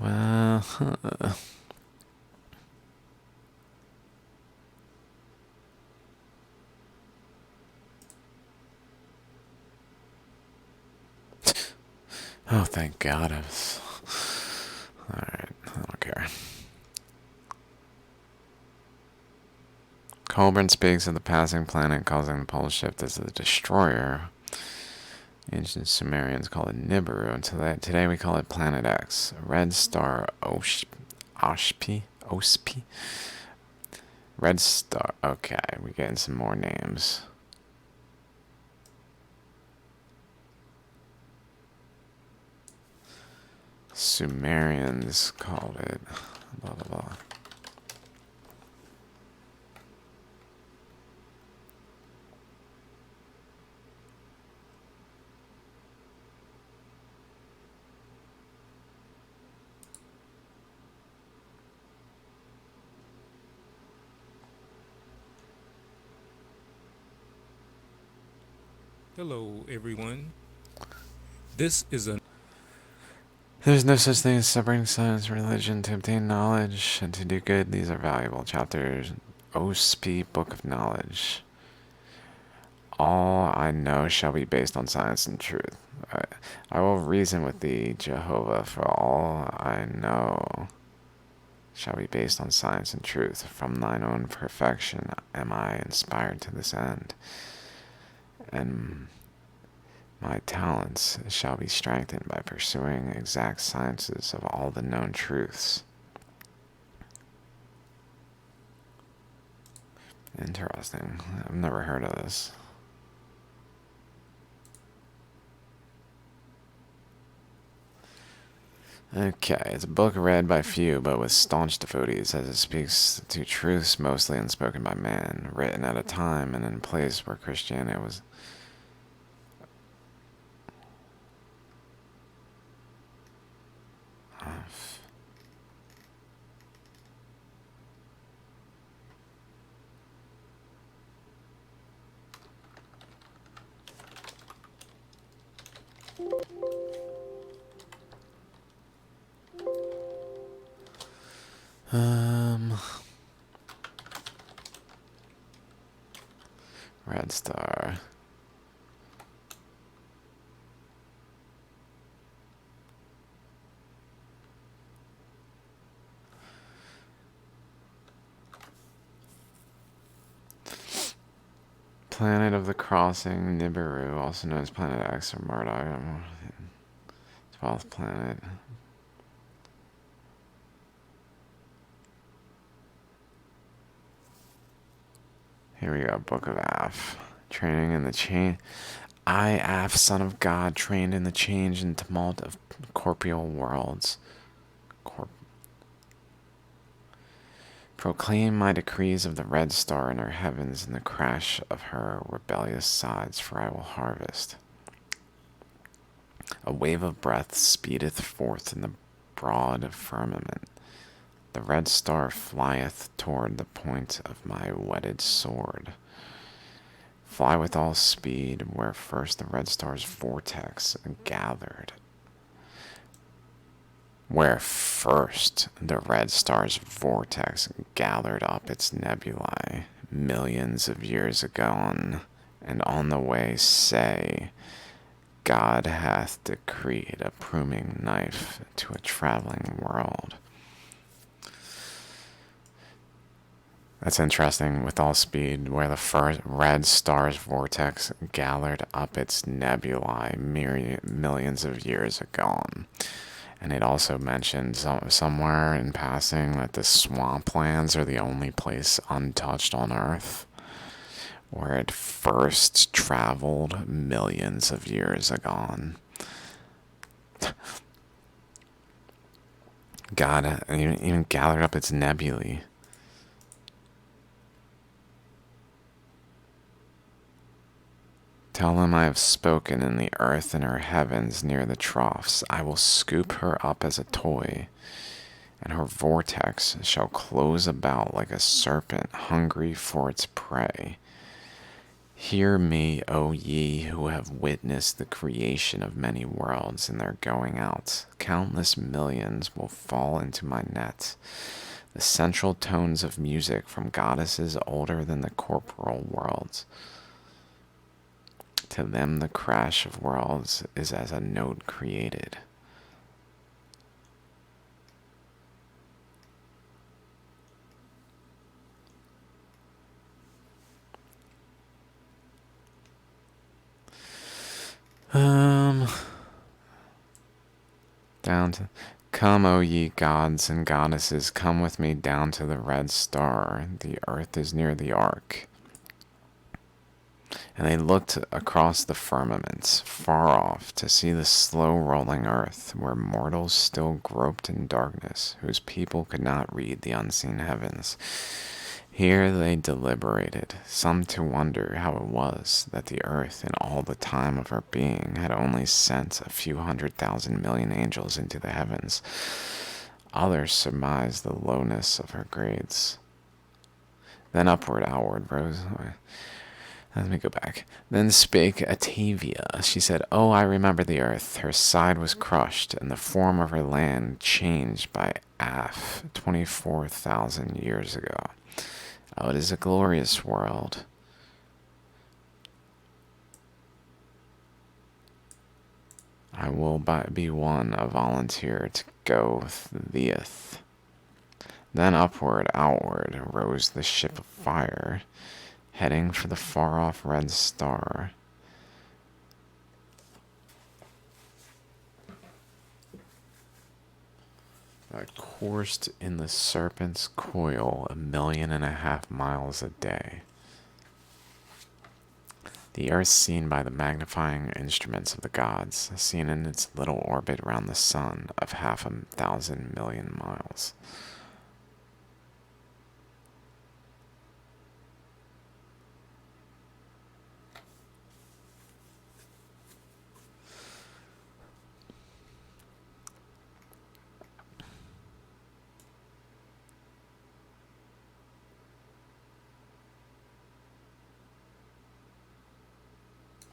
Well, oh, thank God. Alright, I don't care. Colburn speaks of the passing planet causing the pole shift as the destroyer. Ancient Sumerians called it Nibiru, and today we call it Planet X. Red star Oshpi Red Star. Okay, we're getting some more names. Sumerians called it. Blah, blah, blah. Hello, everyone. This is a There's no such thing as separating science and religion to obtain knowledge and to do good. These are valuable chapters. OSP Book of Knowledge. All I know shall be based on science and truth. I will reason with thee, Jehovah, for all I know shall be based on science and truth. From thine own perfection am I inspired to this end, and my talents shall be strengthened by pursuing exact sciences of all the known truths. Interesting. I've never heard of this. Okay, it's a book read by few but with staunch devotees, as it speaks to truths mostly unspoken by man, written at a time and in a place where Christianity was. Um, Red Star. Planet of the Crossing, Nibiru, also known as Planet X or Murdoch. 12th planet. Here we go, Book of Af. Training in the chain. I, Af, son of God, trained in the change and tumult of corporeal worlds. Proclaim my decrees of the red star in her heavens and the crash of her rebellious sides, for I will harvest. A wave of breath speedeth forth in the broad firmament. The red star flieth toward the point of my whetted sword. Fly with all speed where first the red star's vortex gathered. Where first the red star's vortex gathered up its nebulae millions of years agone, and on the way say, God hath decreed a pruning knife to a traveling world. That's interesting. With all speed, where the first red star's vortex gathered up its nebulae millions of years agone. And it also mentioned somewhere in passing that the swamplands are the only place untouched on Earth, where it first traveled millions of years agone. God even gathered up its nebulae. Tell them I have spoken in the earth and her heavens near the troughs. I will scoop her up as a toy, and her vortex shall close about like a serpent hungry for its prey. Hear me, O ye who have witnessed the creation of many worlds and their going out. Countless millions will fall into my net. The central tones of music from goddesses older than the corporal worlds. To them the crash of worlds is as a note created. Um, down to Come, O ye gods and goddesses, come with me down to the red star. The earth is near the ark. And they looked across the firmament, far off, to see the slow rolling earth, where mortals still groped in darkness, whose people could not read the unseen heavens. Here they deliberated, some to wonder how it was that the earth, in all the time of her being, had only sent a few 100,000 million angels into the heavens. Others surmised the lowness of her grades. Then upward, outward rose. Let me go back. Then spake Atavia. She said, Oh, I remember the earth. Her side was crushed, and the form of her land changed by Af 24,000 years ago. Oh, it is a glorious world. I will be one, a volunteer to go theeth. Then upward, outward, rose the ship of fire, heading for the far-off red star. I coursed in the serpent's coil 1.5 million miles a day. The earth seen by the magnifying instruments of the gods, seen in its little orbit round the sun of 500,000 million miles.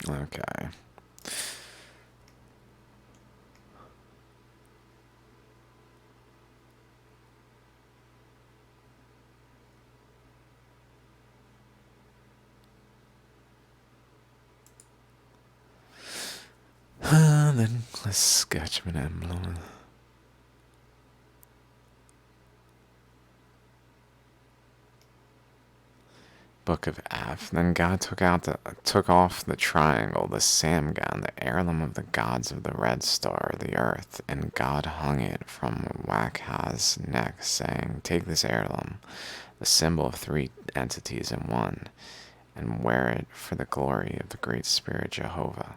Okay. Then let's sketch an emblem. Book of Af. Then God took off the triangle, the Samgan, the heirloom of the gods of the red star, the earth, and God hung it from Wakhaz's neck, saying, Take this heirloom, the symbol of three entities in one, and wear it for the glory of the great spirit Jehovah.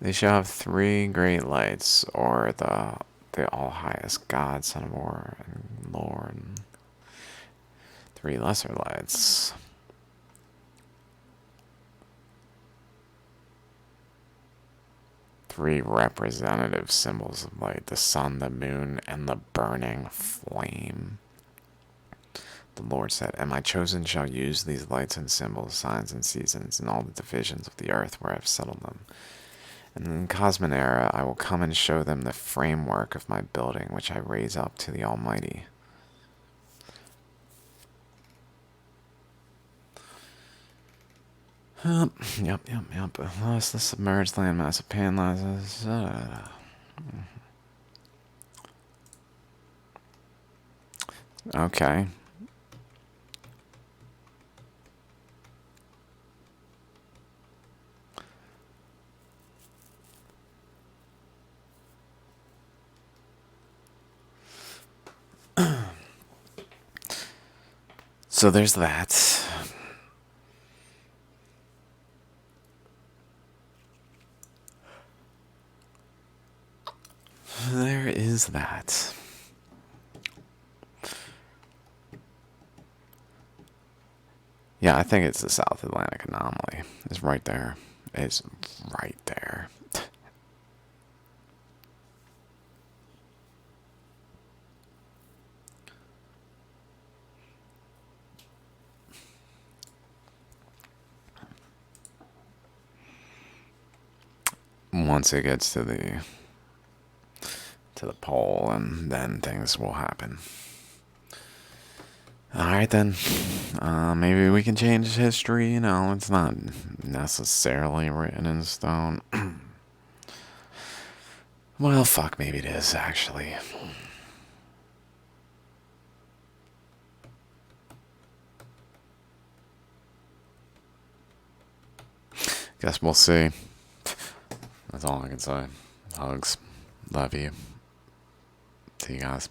They shall have three great lights, or the all highest God, Son of War, and Lord. Three lesser lights. Three representative symbols of light: the sun, the moon, and the burning flame. The Lord said, And my chosen shall use these lights and symbols, signs and seasons, in all the divisions of the earth where I have settled them. And in Cosmonera I will come and show them the framework of my building, which I raise up to the Almighty. Yep. Thus the submerged landmass of Panlazes. Okay. So there's that. There is that. Yeah, I think it's the South Atlantic anomaly. It's right there. It's right there. Once it gets to the pole, and then things will happen. Alright then. Maybe we can change history, it's not necessarily written in stone. Well, fuck, maybe it is, actually. Guess we'll see. That's all I can say. Hugs. Love you. See you guys.